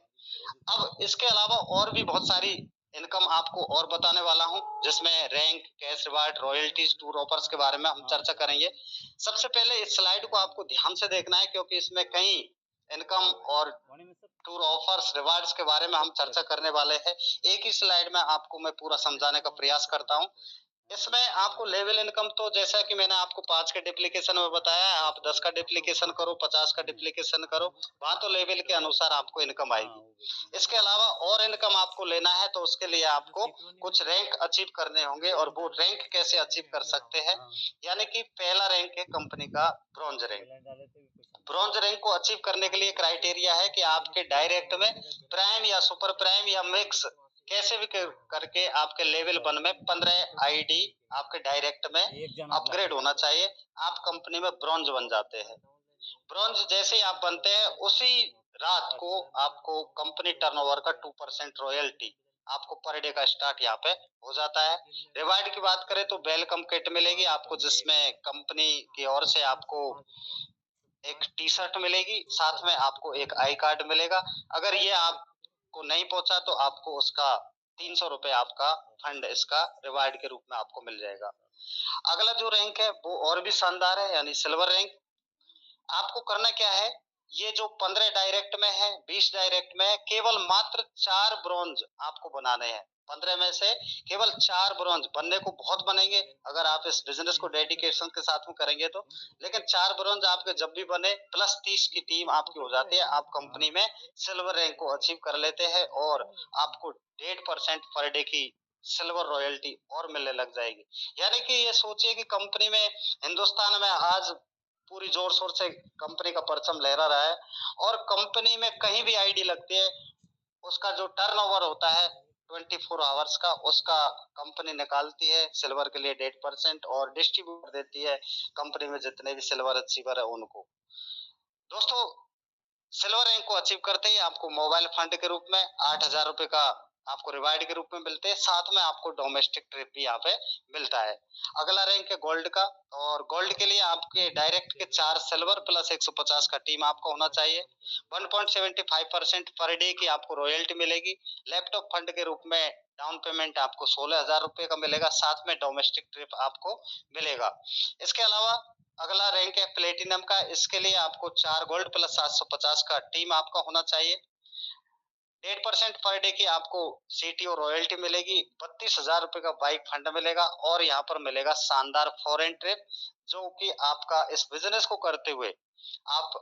अब इसके अलावा और भी बहुत सारी इनकम आपको और बताने वाला हूं, जिसमें rank, cash reward, royalties, tour offers के बारे में हम चर्चा करेंगे। सबसे पहले इस स्लाइड को आपको ध्यान से देखना है, क्योंकि इसमें कई इनकम और टूर ऑफर्स, रिवार्ड्स के बारे में हम चर्चा करने वाले हैं। एक ही स्लाइड में आपको मैं पूरा समझाने का प्रयास करता हूं। इसमें आपको लेवल इनकम तो जैसा कि मैंने आपको 5 के डिप्लीकेशन में बताया, आप 10 का डिप्लीकेशन करो, 50 का डिप्लीकेशन करो, वहां तो लेवल के अनुसार आपको इनकम आएगी। इसके अलावा और इनकम आपको लेना है तो उसके लिए आपको कुछ रैंक अचीव करने होंगे, और वो रैंक कैसे अचीव कर सकते हैं, यानी कि पहला रैंक है कंपनी का ब्रॉन्ज रैंक। ब्रॉन्ज रैंक को अचीव करने के लिए क्राइटेरिया है कि आपके डायरेक्ट में प्राइम या सुपर प्राइम या मिक्स कैसे भी करके आपके लेवल 1 में 15 आईडी आपके डायरेक्ट में अपग्रेड होना चाहिए। आप कंपनी में ब्रॉन्ज बन जाते हैं। ब्रॉन्ज जैसे ही आप बनते हैं उसी रात को आपको कंपनी टर्नओवर का 2% रॉयल्टी आपको पर डे का स्टार्ट यहाँ पे हो जाता है। रिवार्ड की बात करें तो वेलकम किट मिलेगी आपको, जिसमें कंपनी की ओर से आपको एक टी शर्ट मिलेगी, साथ में आपको एक आई कार्ड मिलेगा। अगर ये आपको नहीं पहुंचा तो आपको उसका 300 रुपए आपका फंड इसका रिवार्ड के रूप में आपको मिल जाएगा। अगला जो रैंक है वो और भी शानदार है, यानी सिल्वर रैंक। आपको करना क्या है, ये जो 15 डायरेक्ट में है, 20 डायरेक्ट में है, केवल मात्र 4 ब्रॉन्ज आपको बनाने हैं। 15 में से केवल 4 ब्रॉन्ज, बनने को बहुत बनेंगे अगर आप इस बिजनेस को डेडिकेशन के साथ में करेंगे तो, लेकिन 4 ब्रॉन्ज आपके जब भी बने प्लस 30 की टीम आपकी हो जाती है, आप कंपनी में सिल्वर रैंक को अचीव कर लेते हैं और आपको 1.5% पर डे की सिल्वर रॉयल्टी और मिलने लग जाएगी। यानी कि ये सोचिए कि कंपनी में, हिंदुस्तान में आज पूरी जोर शोर से कंपनी का परचम लहरा रहा है और कंपनी में कहीं भी आईडी लगती है, उसका जो टर्नओवर होता है 24 आवर्स का उसका कंपनी निकालती है। सिल्वर के लिए 1.5% और डिस्ट्रीब्यूट देती है कंपनी में जितने भी सिल्वर अचीवर है उनको। दोस्तों, सिल्वर रैंक को अचीव करते ही आपको मोबाइल फंड के रूप में 8,000 रुपए का आपको रिवार्ड के रूप में मिलते हैं, साथ में आपको डोमेस्टिक ट्रिप भी यहाँ पे मिलता है। अगला रैंक है गोल्ड का, और गोल्ड के लिए आपके डायरेक्ट के 4 सिल्वर प्लस 150 का टीम आपका होना चाहिए। 1.75% पर डे की आपको रॉयल्टी मिलेगी। लैपटॉप फंड के रूप में डाउन पेमेंट आपको 16,000 रुपए का मिलेगा, साथ में डोमेस्टिक ट्रिप आपको मिलेगा। इसके अलावा अगला रैंक है प्लेटिनम का। इसके लिए आपको 4 गोल्ड प्लस 750 का टीम आपका होना चाहिए। 1.5% पर डे की आपको सीटी और रॉयल्टी मिलेगी। 32,000 रुपए का बाइक फंड मिलेगा, और यहाँ पर मिलेगा शानदार फॉरेन ट्रिप, जो कि आपका इस बिजनेस को करते हुए आप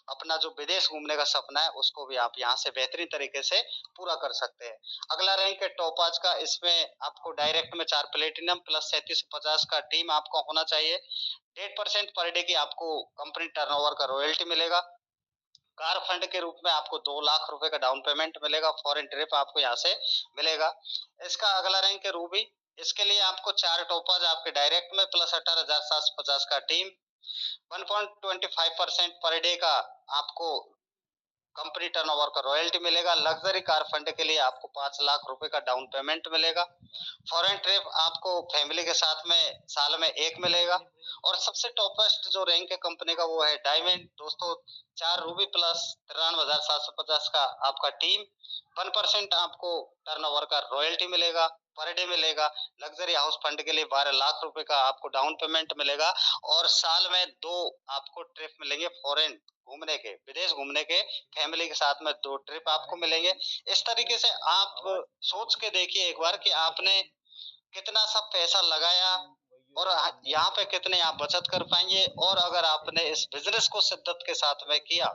अपना जो विदेश घूमने का सपना है उसको भी आप यहाँ से बेहतरीन तरीके से पूरा कर सकते हैं। अगला रैंक है टोपाज का। इसमें आपको डायरेक्ट में 4 प्लेटिनम प्लस 3750 का टीम आपका होना चाहिए। 1.5% पर डे की आपको कंपनी टर्नओवर का रॉयल्टी मिलेगा। कार फंड के रूप में आपको 2 लाख रुपए का डाउन पेमेंट मिलेगा। फॉरेन ट्रिप आपको यहाँ से मिलेगा। इसका अगला रैंक है रूबी। इसके लिए आपको 4 टोपाज आपके डायरेक्ट में प्लस 18,750 का टीम, 1.25% पर डे का आपको कंपनी टर्नओवर का रॉयल्टी मिलेगा। लग्जरी कार फंड के लिए आपको 5 लाख रुपए का डाउन पेमेंट मिलेगा। फॉरेन ट्रिप आपको फैमिली के साथ में साल में 1 मिलेगा। और सबसे टॉपेस्ट जो रैंक है कंपनी का वो है डायमंड। दोस्तों, 4 रूबी प्लस 93,750 का आपका टीम, 1% आपको टर्नओवर का रॉयल्टी मिलेगा, पर डे मिलेगा। लग्जरी हाउस फंड के लिए 12 लाख रुपए का आपको डाउन पेमेंट मिलेगा, और साल में 2 आपको ट्रिप मिलेंगे फॉरेन घूमने के, विदेश घूमने के, फैमिली के साथ में 2 ट्रिप आपको मिलेंगे। इस तरीके से आप सोच के देखिए एक बार कि आपने कितना सब पैसा लगाया और यहाँ पे कितने आप बचत कर पाएंगे। और अगर आपने इस बिजनेस को शिद्दत के साथ में किया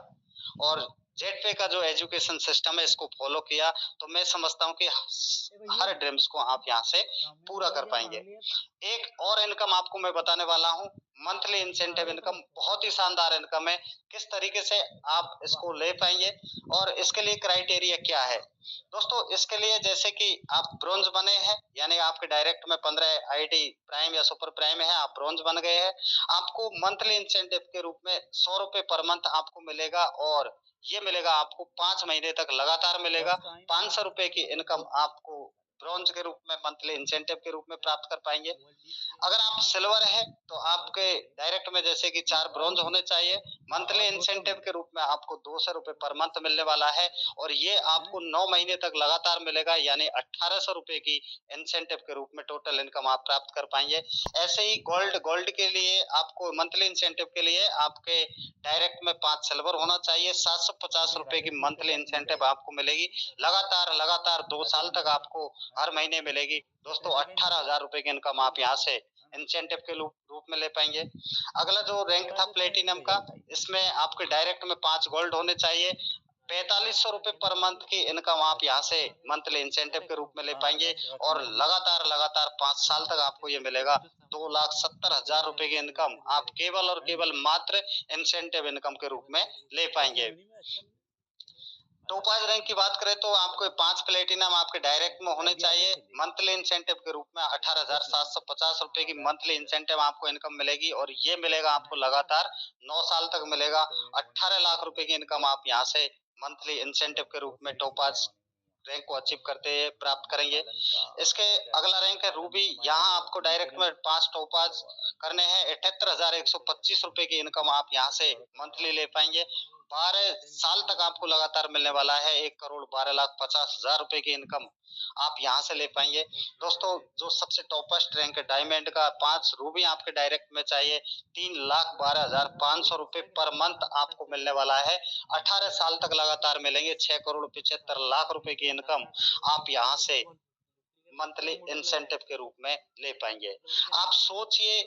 और जेट पे का जो एजुकेशन सिस्टम है इसको फॉलो किया, तो मैं समझता हूँ कि हर ड्रीम्स को आप यहाँ से पूरा कर पाएंगे। एक और इनकम आपको मैं बताने वाला हूँ, मंथली इंसेंटिव इनकम। बहुत ही शानदार इनकम है। किस तरीके से आप इसको ले पाएंगे और इसके लिए क्राइटेरिया क्या है। दोस्तों, इसके लिए जैसे कि आप ब्रोंज बने हैं, यानी आपके डायरेक्ट में 15 आईडी प्राइम या सुपर प्राइम है, आप ब्रोंज बन गए हैं, आपको मंथली इंसेंटिव के रूप में 100 रुपए पर मंथ आपको मिलेगा, और ये मिलेगा आपको 5 महीने तक लगातार मिलेगा। 500 रुपए की इनकम आपको ब्रोंज के रूप में मंथली इंसेंटिव के रूप में प्राप्त कर पाएंगे। अगर आप सिल्वर है तो आपके डायरेक्ट में जैसे कि 4 ब्रोंज होने चाहिए। मंथली इंसेंटिव के रूप में आपको 200 रुपए पर मंथ मिलने वाला है, और ये आपको 9 महीने तक लगातार मिलेगा, यानी 1800 रुपए की इंसेंटिव के रूप में टोटल इनकम आप प्राप्त कर पाएंगे। ऐसे ही गोल्ड के लिए आपको मंथली इंसेंटिव के लिए आपके डायरेक्ट में 5 सिल्वर होना चाहिए। 750 रुपए की मंथली इंसेंटिव आपको मिलेगी, लगातार 2 साल तक आपको हर महीने मिलेगी। दोस्तों, 18,000 रुपए की इनकम आप यहाँ से इंसेंटिव के रूप में ले पाएंगे। अगला जो रैंक था प्लेटिनम का, इसमें आपके डायरेक्ट में 5 गोल्ड होने चाहिए। 4500 रुपए पर मंथ की इनकम आप यहाँ से मंथली इंसेंटिव के रूप में ले पाएंगे, और लगातार 5 साल तक आपको ये मिलेगा। 2,70,000 रुपए की इनकम आप केवल और केवल मात्र इंसेंटिव इनकम के रूप में ले पाएंगे। टोपाज रैंक की बात करें तो आपको 5 प्लेटिनम आपके डायरेक्ट में होने चाहिए। मंथली इंसेंटिव के रूप में 18,750 रुपए की मंथली इंसेंटिव आपको इनकम मिलेगी, और ये मिलेगा आपको लगातार 9 साल तक मिलेगा। 18 लाख रुपए की इनकम आप यहाँ से मंथली इंसेंटिव के रूप में टोपाज रैंक को अचीव करते प्राप्त करेंगे। इसके अगला रैंक है रूबी। यहाँ आपको डायरेक्ट में 5 टोपाज करने हैं। 78,125 रुपए की इनकम आप यहाँ से मंथली ले पाएंगे। 12 साल तक आपको लगातार मिलने वाला है। 1,12,50,000 रुपए की इनकम आप यहाँ से ले पाएंगे। दोस्तों, जो सबसे टॉपेस्ट रैंक है डायमंड का, 5 रूबी आपके डायरेक्ट में चाहिए। 3,12,500 रुपए पर मंथ आपको मिलने वाला है। 18 साल तक लगातार मिलेंगे। 6,75,00,000 रुपए की इनकम आप यहाँ से मंथली इंसेंटिव के रूप में ले पाएंगे। आप सोचिए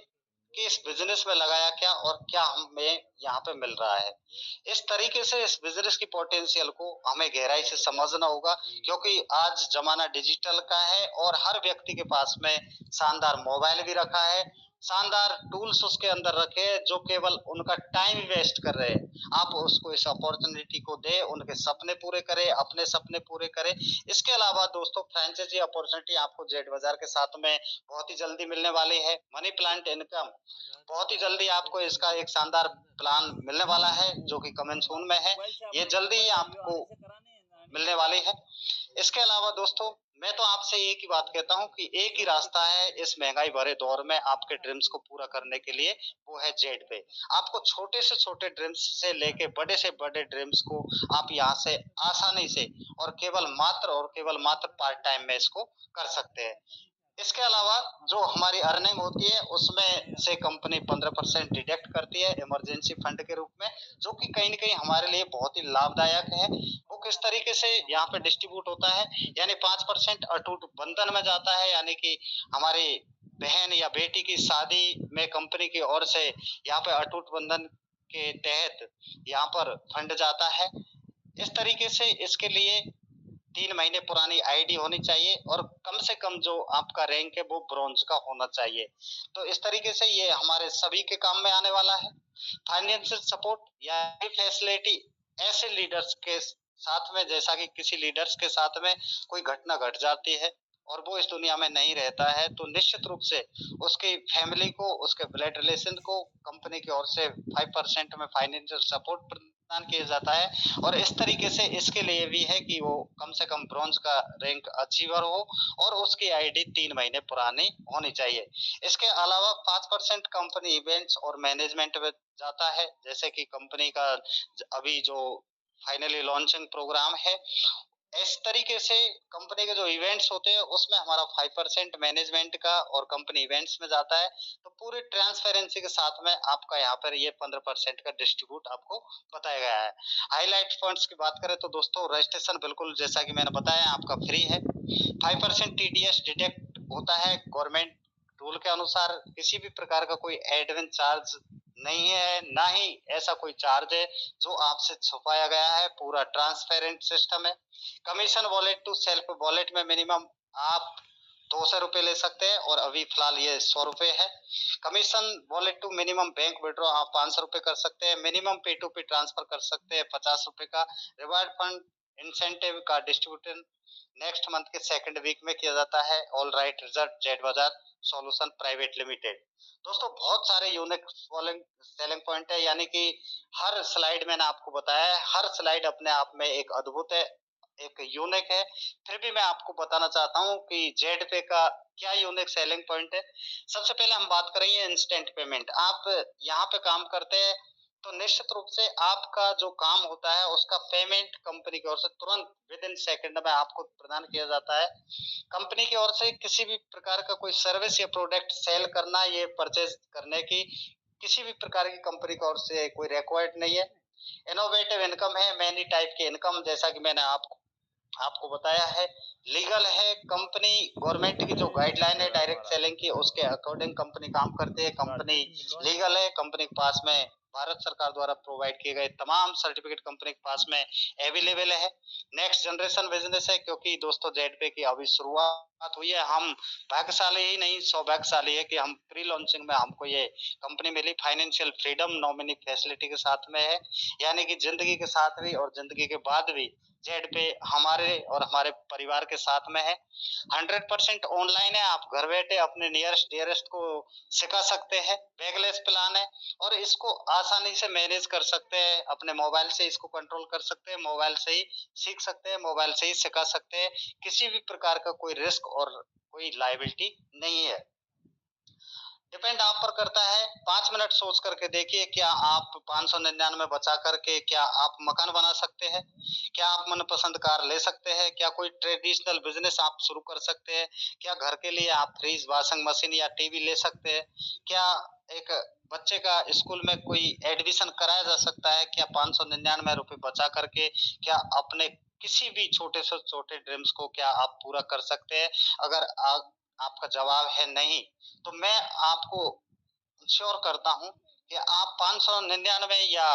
कि इस बिजनेस में लगाया क्या और क्या हमें यहाँ पे मिल रहा है। इस तरीके से इस बिजनेस की पोटेंशियल को हमें गहराई से समझना होगा, क्योंकि आज जमाना डिजिटल का है और हर व्यक्ति के पास में शानदार मोबाइल भी रखा है, शानदार टूल्स उसके अंदर रखे जो केवल उनका टाइम वेस्ट कर रहे हैं। आप उसको इस अपॉर्चुनिटी को दे, उनके सपने पूरे करे, अपने सपने पूरे करे। इसके अलावा दोस्तों फ्रेंचाइजी अपॉर्चुनिटी आपको जेड बाजार के साथ में बहुत ही जल्दी मिलने वाली है। मनी प्लांट इनकम बहुत ही जल्दी आपको इसका एक शानदार प्लान मिलने वाला है जो कि कमिंग सून में है। ये जल्दी ही आपको मिलने वाली है। इसके अलावा दोस्तों मैं तो आपसे एक ही बात कहता हूं कि एक ही रास्ता है इस महंगाई भरे दौर में आपके ड्रीम्स को पूरा करने के लिए, वो है जेड पे। आपको छोटे से छोटे ड्रीम्स से लेके बड़े से बड़े ड्रीम्स को आप यहाँ से आसानी से और केवल मात्र पार्ट टाइम में इसको कर सकते हैं। इसके अलावा जो हमारी अर्निंग होती है उसमें से कंपनी 15% डिडक्ट करती है इमरजेंसी फंड के रूप में, जो कि कहीं न कहीं हमारे लिए बहुत ही लाभदायक है। वो किस तरीके से यहाँ पे डिस्ट्रीब्यूट होता है, यानी 5% अटूट बंधन में जाता है, यानी कि हमारी बहन या बेटी की शादी में कंपनी की ओर से यहाँ पे अटूट बंधन के तहत यहाँ पर फंड जाता है। इस तरीके से इसके लिए 3 महीने पुरानी आईडी होनी चाहिए और कम से कम जो आपका रैंक है वो ब्रॉन्ज का होना चाहिए। तो इस तरीके से ये हमारे सभी के काम में आने वाला है। फाइनेंशियल सपोर्ट या फैसिलिटी ऐसे लीडर्स के साथ में, जैसा कि किसी लीडर्स के साथ में कोई घटना घट जाती है और वो इस दुनिया में नहीं रहता है, तो निश्चित रूप से उसकी फैमिली को, उसके ब्लड रिलेशन को कंपनी की ओर से 5% में फाइनेंशियल सपोर्ट प्रदान किया जाता है। और इस तरीके से इसके लिए भी है कि वो कम से कम ब्रॉन्ज का रैंक अचीवर हो और उसकी आईडी 3 महीने पुरानी होनी चाहिए। इसके अलावा 5% कंपनी इवेंट्स और मैनेजमेंट में जाता है, जैसे कि कंपनी का अभी जो फाइनली लॉन्चिंग प्रोग्राम है, इस तरीके से कंपनी के जो इवेंट्स होते हैं उसमें हमारा 5% मैनेजमेंट का और कंपनी इवेंट्स में जाता है। तो पूरी ट्रांसपेरेंसी के साथ में आपका यहाँ पर ये 15% का डिस्ट्रीब्यूट आपको बताया गया है। हाईलाइट फंड्स की बात करें तो दोस्तों रजिस्ट्रेशन बिल्कुल जैसा कि मैंने बताया आपका फ्री है। 5% टीडीएस डिडक्ट होता है गवर्नमेंट रूल के अनुसार। किसी भी प्रकार का कोई एडमिन चार्ज नहीं है, ना ही ऐसा कोई चार्ज है जो आपसे छुपाया गया है। पूरा ट्रांसपेरेंट सिस्टम है। Commission wallet to self wallet में मिनिमम आप 200 रुपए ले सकते हैं और अभी फिलहाल ये 100 रुपए है। Commission wallet to minimum bank withdraw आप 500 रुपए कर सकते हैं। मिनिमम पे टू पे ट्रांसफर कर सकते हैं 50 रुपए का। रिवार्ड फंड इंसेंटिव का डिस्ट्रीब्यूशन नेक्स्ट मंथ के सेकंड वीक में किया जाता है। ऑल राइट रिजल्ट जेड बाजार सॉल्यूशन प्राइवेट लिमिटेड। दोस्तों बहुत सारे यूनिक सेलिंग पॉइंट है, यानी कि हर स्लाइड मैंने आपको बताया है, हर स्लाइड अपने आप में एक अद्भुत है, एक यूनिक है। फिर भी मैं आपको बताना चाहता हूं कि जेड पे का क्या यूनिक सेलिंग पॉइंट है। सबसे पहले हम बात करेंगे इंस्टेंट पेमेंट। आप यहाँ पे काम करते हैं तो निश्चित रूप से आपका जो काम होता है उसका पेमेंट कंपनी की ओर से तुरंत विद इन सेकंड में आपको प्रदान किया जाता है। कंपनी की ओर से किसी भी प्रकार का कोई सर्विस या प्रोडक्ट सेल करना, ये परचेज करने की किसी भी प्रकार की कंपनी की ओर से कोई रिक्वायर्ड नहीं है। इनोवेटिव इनकम है, मैनी टाइप की इनकम, जैसा कि मैंने आपको बताया है। लीगल है, कंपनी गवर्नमेंट की जो गाइडलाइन है डायरेक्ट सेलिंग की उसके अकॉर्डिंग कंपनी काम करती है। कंपनी लीगल है, कंपनी के पास में भारत सरकार द्वारा प्रोवाइड किए गए तमाम सर्टिफिकेट कंपनी के पास में अवेलेबल है। नेक्स्ट जनरेशन बिजनेस है, क्योंकि दोस्तों जेड पे की अभी शुरुआत हुई है। हम भाग्यशाली ही नहीं सौभाग्यशाली है कि हम प्री लॉन्चिंग में हमको ये कंपनी मिली। फाइनेंशियल फ्रीडम नॉमिनी फैसिलिटी के साथ में है, यानी कि जिंदगी के साथ भी और जिंदगी के बाद भी जेड पे हमारे और हमारे परिवार के साथ में है। 100% ऑनलाइन है, आप घर बैठे अपने नियरेस्ट डियरेस्ट को सिखा सकते हैं। बैगलेस प्लान है और इसको आसानी से मैनेज कर सकते हैं, अपने मोबाइल से इसको कंट्रोल कर सकते हैं, मोबाइल से ही सीख सकते हैं, मोबाइल से ही सिखा सकते हैं। किसी भी प्रकार का कोई रिस्क और कोई लायबिलिटी नहीं है। डिपेंड आप पर करता है। 5 मिनट सोच करके देखिए, क्या आप 599 बचा करके क्या आप मकान बना सकते हैं? क्या आप मनपसंद कार ले सकते हैं? क्या कोई ट्रेडिशनल बिजनेस आप शुरू कर सकते हैं? क्या घर के लिए आप फ्रिज, वॉशिंग मशीन या टीवी ले सकते हैं? क्या एक बच्चे का स्कूल में कोई एडमिशन कराया जा सकता है? क्या 599 रुपए बचा करके क्या अपने किसी भी छोटे से छोटे ड्रीम्स को क्या आप पूरा कर सकते हैं? अगर आपका जवाब है नहीं, तो मैं आपको श्योर करता हूं कि आप 599 या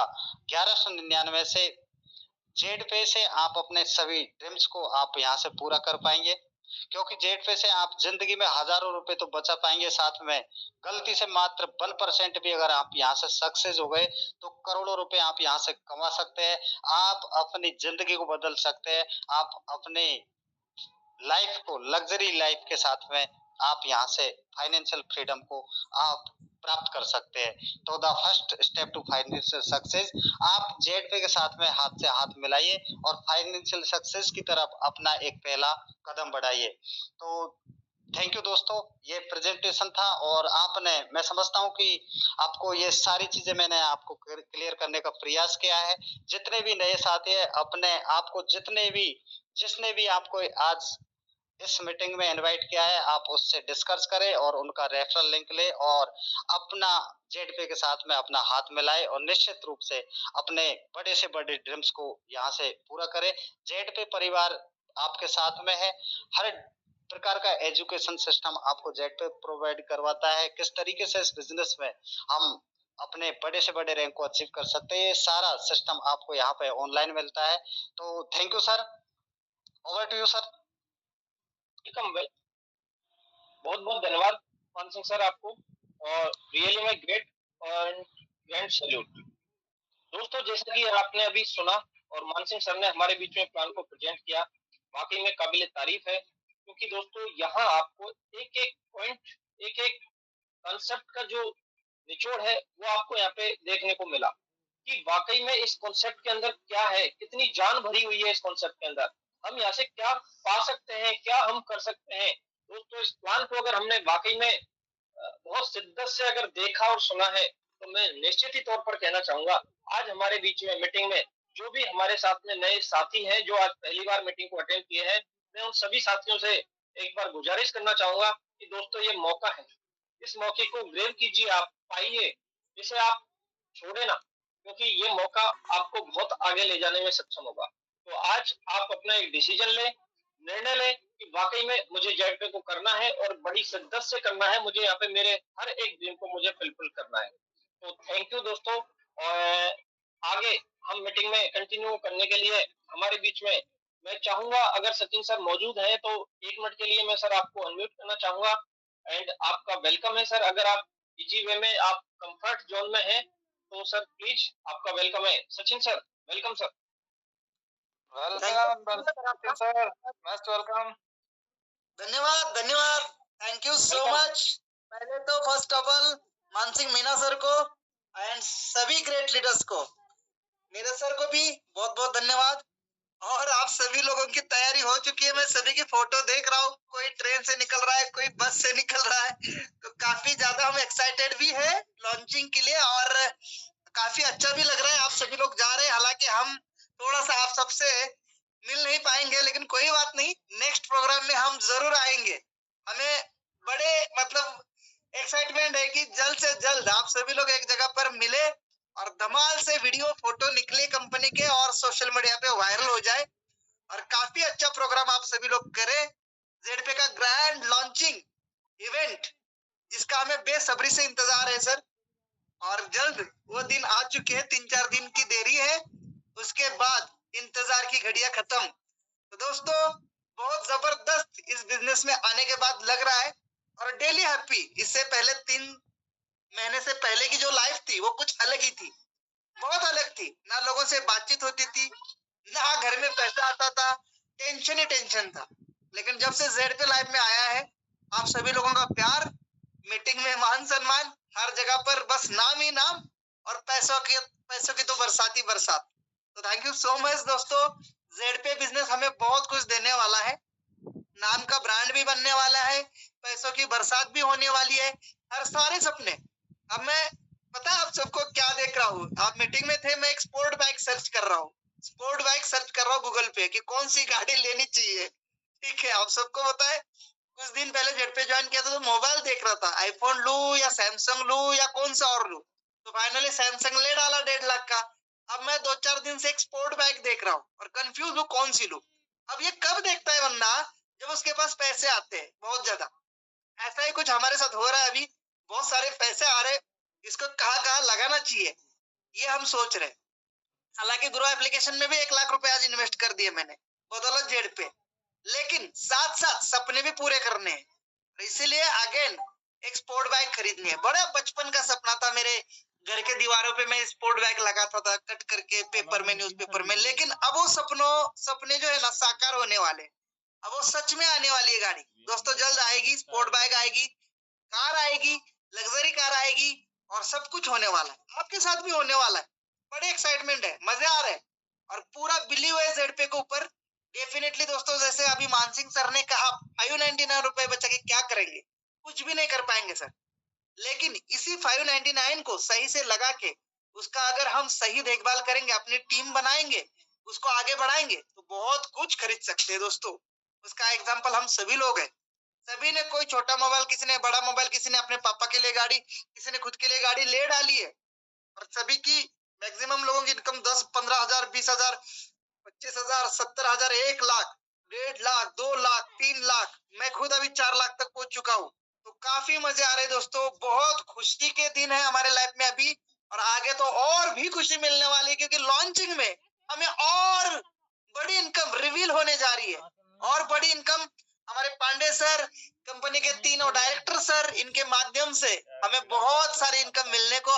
1199 से जेड पे से आप अपने सभी ड्रीम्स को आप यहाँ से पूरा कर पाएंगे। क्योंकि जेड पे से आप जिंदगी में हजारों रुपए तो बचा पाएंगे, साथ में गलती से मात्र 1% भी अगर आप यहाँ से सक्सेस हो गए तो करोड़ों रुपए आप यहाँ से कमा सकते हैं। आप अपनी जिंदगी को बदल सकते हैं। आप अपने लाइफ को लग्जरी लाइफ के साथ में आप यहाँ से फाइनेंशियल फ्रीडम को आप प्राप्त कर सकते हैं। तो the first step to financial success, आप जेड पे के साथ में हाथ से हाथ मिलाइए और फाइनेंशियल सक्सेस की तरफ अपना एक पहला कदम बढ़ाइए। तो थैंक यू दोस्तों, ये प्रेजेंटेशन था और आपने, मैं समझता हूँ कि आपको ये सारी चीजें मैंने आपको क्लियर करने का प्रयास किया है। जितने भी नए साथी है, अपने आपको जिसने भी आपको आज इस मीटिंग में इनवाइट किया है, आप उससे डिस्कस करें और उनका रेफरल लिंक ले और अपना जेड पे के साथ में अपना हाथ मिलाए और निश्चित रूप से अपने बड़े से बड़े ड्रीम्स को यहाँ से पूरा करें। जेड पे परिवार आपके साथ में है। हर प्रकार का एजुकेशन सिस्टम आपको जेड पे प्रोवाइड करवाता है। किस तरीके से इस बिजनेस में हम अपने बड़े से बड़े रैंक को अचीव कर सकते हैं, ये सारा सिस्टम आपको यहाँ पे ऑनलाइन मिलता है। तो thank you sir, over to you sir. Welcome, बहुत बहुत धन्यवाद मान सिंह सर आपको, और रियली में ग्रेट और ग्रैंड सैल्यूट। दोस्तों, जैसे कि आपने अभी सुना और मान सिंह सर ने हमारे बीच में प्लान को प्रेजेंट किया, वाकई में काबिल तारीफ है। क्योंकि दोस्तों यहाँ आपको एक एक पॉइंट, एक एक कंसेप्ट का जो निचोड़ है वो आपको यहाँ पे देखने को मिला कि वाकई में इस कॉन्सेप्ट के अंदर क्या है, कितनी जान भरी हुई है इस कॉन्सेप्ट के अंदर, हम यहाँ से क्या पा सकते हैं, क्या हम कर सकते हैं। दोस्तों, इस प्लान को अगर हमने वाकई में बहुत शिद्दत से अगर देखा और सुना है तो मैं निश्चित ही तौर पर कहना चाहूंगा, आज हमारे बीच में मीटिंग में जो भी हमारे साथ में नए साथी हैं जो आज पहली बार मीटिंग को अटेंड किए हैं, मैं उन सभी साथियों से एक बार गुजारिश करना चाहूंगा कि दोस्तों ये मौका है, इस मौके को ग्रैब कीजिए, आप पाइए, इसे आप छोड़े ना, क्योंकि ये मौका आपको बहुत आगे ले जाने में सक्षम होगा। तो आज आप अपना एक डिसीजन ले, निर्णय ले कि वाकई में मुझे जेड पे को करना है और बड़ी शिद्दत से करना है, मुझे यहाँ पे मेरे हर एक ड्रीम को मुझे फुलफिल करना है। तो थैंक यू दोस्तों, और आगे हम मीटिंग में कंटिन्यू करने के लिए हमारे बीच में मैं चाहूंगा, अगर सचिन सर मौजूद हैं तो 1 मिनट के लिए मैं सर आपको अनम्यूट करना चाहूंगा एंड आपका वेलकम है सर। अगर आप इजी वे में, आप कंफर्ट जोन में हैं तो सर प्लीज आपका वेलकम है। Sachin sir, welcome sir. Welcome sir, most welcome. धन्यवाद धन्यवाद, थैंक यू सो मच। पहले तो first of all Mansingh Meena sir को एंड सभी ग्रेट लीडर्स को, नीरज सर को भी बहुत बहुत धन्यवाद। और आप सभी लोगों की तैयारी हो चुकी है, मैं सभी की फोटो देख रहा हूँ, कोई ट्रेन से निकल रहा है, कोई बस से निकल रहा है, तो काफी ज्यादा हम एक्साइटेड भी है लॉन्चिंग के लिए और काफी अच्छा भी लग रहा है। आप सभी लोग जा रहे हैं, हालांकि हम थोड़ा सा आप सबसे मिल नहीं पाएंगे, लेकिन कोई बात नहीं, नेक्स्ट प्रोग्राम में हम जरूर आएंगे। हमें बड़े मतलब एक्साइटमेंट है कि जल्द से जल्द आप सभी लोग एक जगह पर मिले और धमाल से वीडियो फोटो निकले कंपनी के और सोशल मीडिया पे वायरल हो जाए और काफी अच्छा प्रोग्राम आप सभी लोग करें। जेडपे का ग्रैंड लॉन्चिंग इवेंट जिसका हमें बेसब्री से इंतजार है सर, और जल्द वो दिन आ चुके हैं, 3-4 दिन की देरी है, उसके बाद इंतजार की घड़ियां खत्म। तो दोस्तों, बहुत जबरदस्त इस बिजनेस में आने के बाद लग रहा है और डेली हैप्पी। इससे पहले 3 महीने से पहले की जो लाइफ थी वो कुछ अलग ही थी, बहुत अलग थी। ना लोगों से बातचीत होती थी, ना घर में पैसा आता था, टेंशन ही टेंशन था। लेकिन जब से जेड पे लाइफ में आया है, आप सभी लोगों का प्यार, मीटिंग में मान सम्मान, हर जगह पर बस नाम ही नाम और पैसों की तो बरसात ही बरसात। तो थैंक यू सो मच दोस्तों। जेड पे बिजनेस हमें बहुत कुछ देने वाला है, नाम का ब्रांड भी बनने वाला है, पैसों की बरसात भी होने वाली है, हर सारे सपने। अब मैं पता है आप सबको क्या देख रहा हूँ, आप मीटिंग में थे, मैं एक स्पोर्ट बाइक सर्च कर रहा हूँ, स्पोर्ट बाइक सर्च कर रहा हूँ गूगल पे कि कौन सी गाड़ी लेनी चाहिए। ठीक है, आप सबको पता है कुछ दिन पहले जेड पे ज्वाइन किया था तो मोबाइल देख रहा था, आईफोन लू या सैमसंग लू या कौन सा और लू, तो फाइनली सैमसंग ले डाला 1.5 लाख का। अब मैं 2-4 दिन से एक स्पोर्ट बाइक देख रहा हूँ और कंफ्यूज हूँ कौन सी लू। अब ये कब देखता है बंदा, जब उसके पास पैसे आते हैं बहुत ज्यादा। ऐसा ही कुछ हमारे साथ हो रहा है, अभी बहुत सारे पैसे आ रहे, इसको कहाँ लगाना चाहिए ये हम सोच रहे हैं। हालांकि ग्रो एप्लीकेशन में भी 1 लाख रुपए आज इन्वेस्ट कर दिए मैंने, बदौलत जेड पे। लेकिन साथ साथ सपने भी पूरे करने हैं। इसीलिए अगेन एक स्पोर्ट बाइक खरीदनी है। बड़ा बचपन का सपना था मेरे, घर के दीवारों पे मैं स्पोर्ट बाइक लगाता था कट करके पेपर में, न्यूज़पेपर में। लेकिन अब वो सपने जो है ना साकार होने वाले, अब वो सच में आने वाली है गाड़ी दोस्तों। जल्द आएगी, स्पोर्ट बाइक आएगी, कार आएगी, लग्जरी कार आएगी और सब कुछ होने वाला है। आपके साथ भी होने वाला है। बड़े एक्साइटमेंट है, मजे आ रहे हैं और पूरा बिलीव है ZP के ऊपर। डेफिनेटली दोस्तों, जैसे अभी मानसिंह सर ने कहा 599 रुपए बचा के क्या करेंगे, कुछ भी नहीं कर पाएंगे सर। लेकिन इसी 599 को सही से लगा के उसका अगर हम सही देखभाल करेंगे, अपनी टीम बनाएंगे, उसको आगे बढ़ाएंगे तो बहुत कुछ खरीद सकते हैं दोस्तों। उसका एग्जाम्पल हम सभी लोग हैं। सभी ने कोई छोटा मोबाइल, किसी ने बड़ा मोबाइल, किसी ने अपने पापा के लिए गाड़ी, किसी ने खुद के लिए गाड़ी ले डाली है। और सभी की मैक्सिमम लोगों की इनकम 10-15 हजार, 20 हजार, 25 हजार, 70 हजार, 1 लाख, 1.5 लाख, 2 लाख, 3 लाख, मैं खुद अभी 4 लाख तक पहुंच चुका हूँ। तो काफी मजे आ रहे दोस्तों। बहुत खुशी के दिन है हमारे लाइफ में अभी, और आगे तो और भी खुशी मिलने वाली है, क्योंकि लॉन्चिंग में हमें और बड़ी इनकम रिवील होने जा रही है। और बड़ी इनकम हमारे पांडे सर, कंपनी के तीनों डायरेक्टर सर, इनके माध्यम से हमें बहुत सारी इनकम मिलने को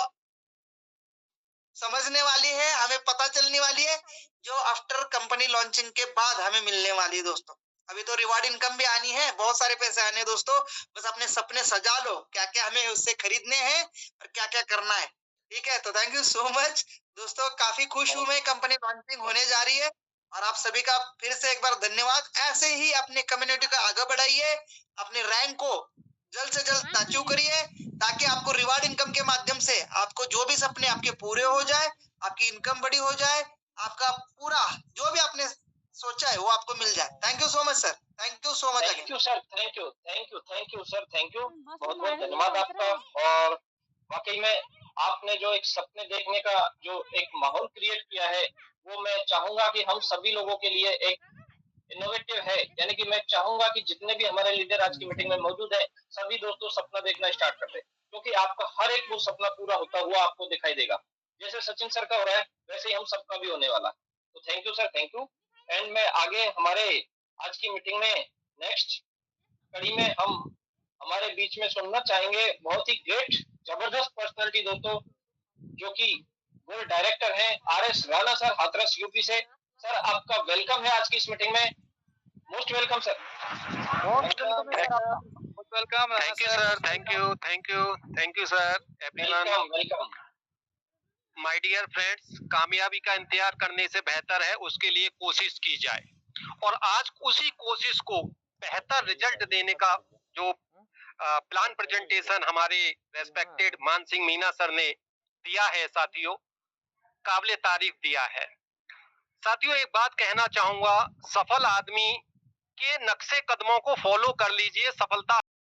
समझने वाली है, हमें पता चलने वाली है, जो आफ्टर कंपनी लॉन्चिंग के बाद हमें मिलने वाली है दोस्तों। अभी तो रिवार्ड इनकम भी आनी है, बहुत सारे पैसे आने हैं दोस्तों। बस अपने सपने सजा लो, क्या क्या हमें उससे खरीदने हैं और क्या क्या करना है। ठीक है, तो थैंक यू सो मच दोस्तों। काफी खुश हूं मैं, कंपनी लॉन्चिंग होने जा रही है और आप सभी का फिर से एक बार धन्यवाद। ऐसे ही अपने कम्युनिटी को आगे बढ़ाइए, अपने रैंक को जल्द से जल्द अचीव करिए, ताकि आपको रिवार्ड इनकम के माध्यम से आपको जो भी सपने आपके पूरे हो जाए, आपकी इनकम बड़ी हो जाए, आपका पूरा जो भी आपने सोचा है वो आपको मिल जाए। Thank you so much sir, thank you so much thank you sir, thank you, thank you, thank you sir, thank you, बहुत बहुत धन्यवाद आपका। और वाकई में आपने जो एक सपने देखने का जो एक माहौल क्रिएट किया है, वो मैं चाहूंगा कि हम सभी लोगों के लिए एक इनोवेटिव है। यानी कि मैं चाहूंगा कि जितने भी हमारे लीडर आज की मीटिंग में मौजूद है, सभी दोस्तों सपना देखना स्टार्ट कर दे, क्योंकि आपका हर एक वो सपना पूरा होता हुआ आपको दिखाई देगा। जैसे सचिन सर का हो रहा है, वैसे ही हम सबका भी होने वाला। तो thank you sir, thank you. And मैं आगे हमारे आज की मीटिंग में नेक्स्ट कड़ी में हम हमारे बीच में सुनना चाहेंगे बहुत ही ग्रेट जबरदस्त पर्सनालिटी दोस्तों, जो कि गोल्ड डायरेक्टर हैं RS Rana sir, Hathras UP से। सर आपका वेलकम है आज की इस मीटिंग में। Most welcome sir. Welcome. Thank you sir, thank you, thank you, thank you sir everyone. Welcome welcome. My dear friends, कामयाबी का इंतजार करने से बेहतर है उसके लिए कोशिश की जाए, और आज उसी कोशिश को बेहतर रिजल्ट देने का जो प्लान प्रेजेंटेशन हमारे रेस्पेक्टेड मानसिंह मीना सर ने दिया है साथियों, काबिले तारीफ दिया है। साथियों एक बात कहना चाहूंगा, सफल आदमी के नक्शे कदमों को फॉलो कर लीजिए, सफलता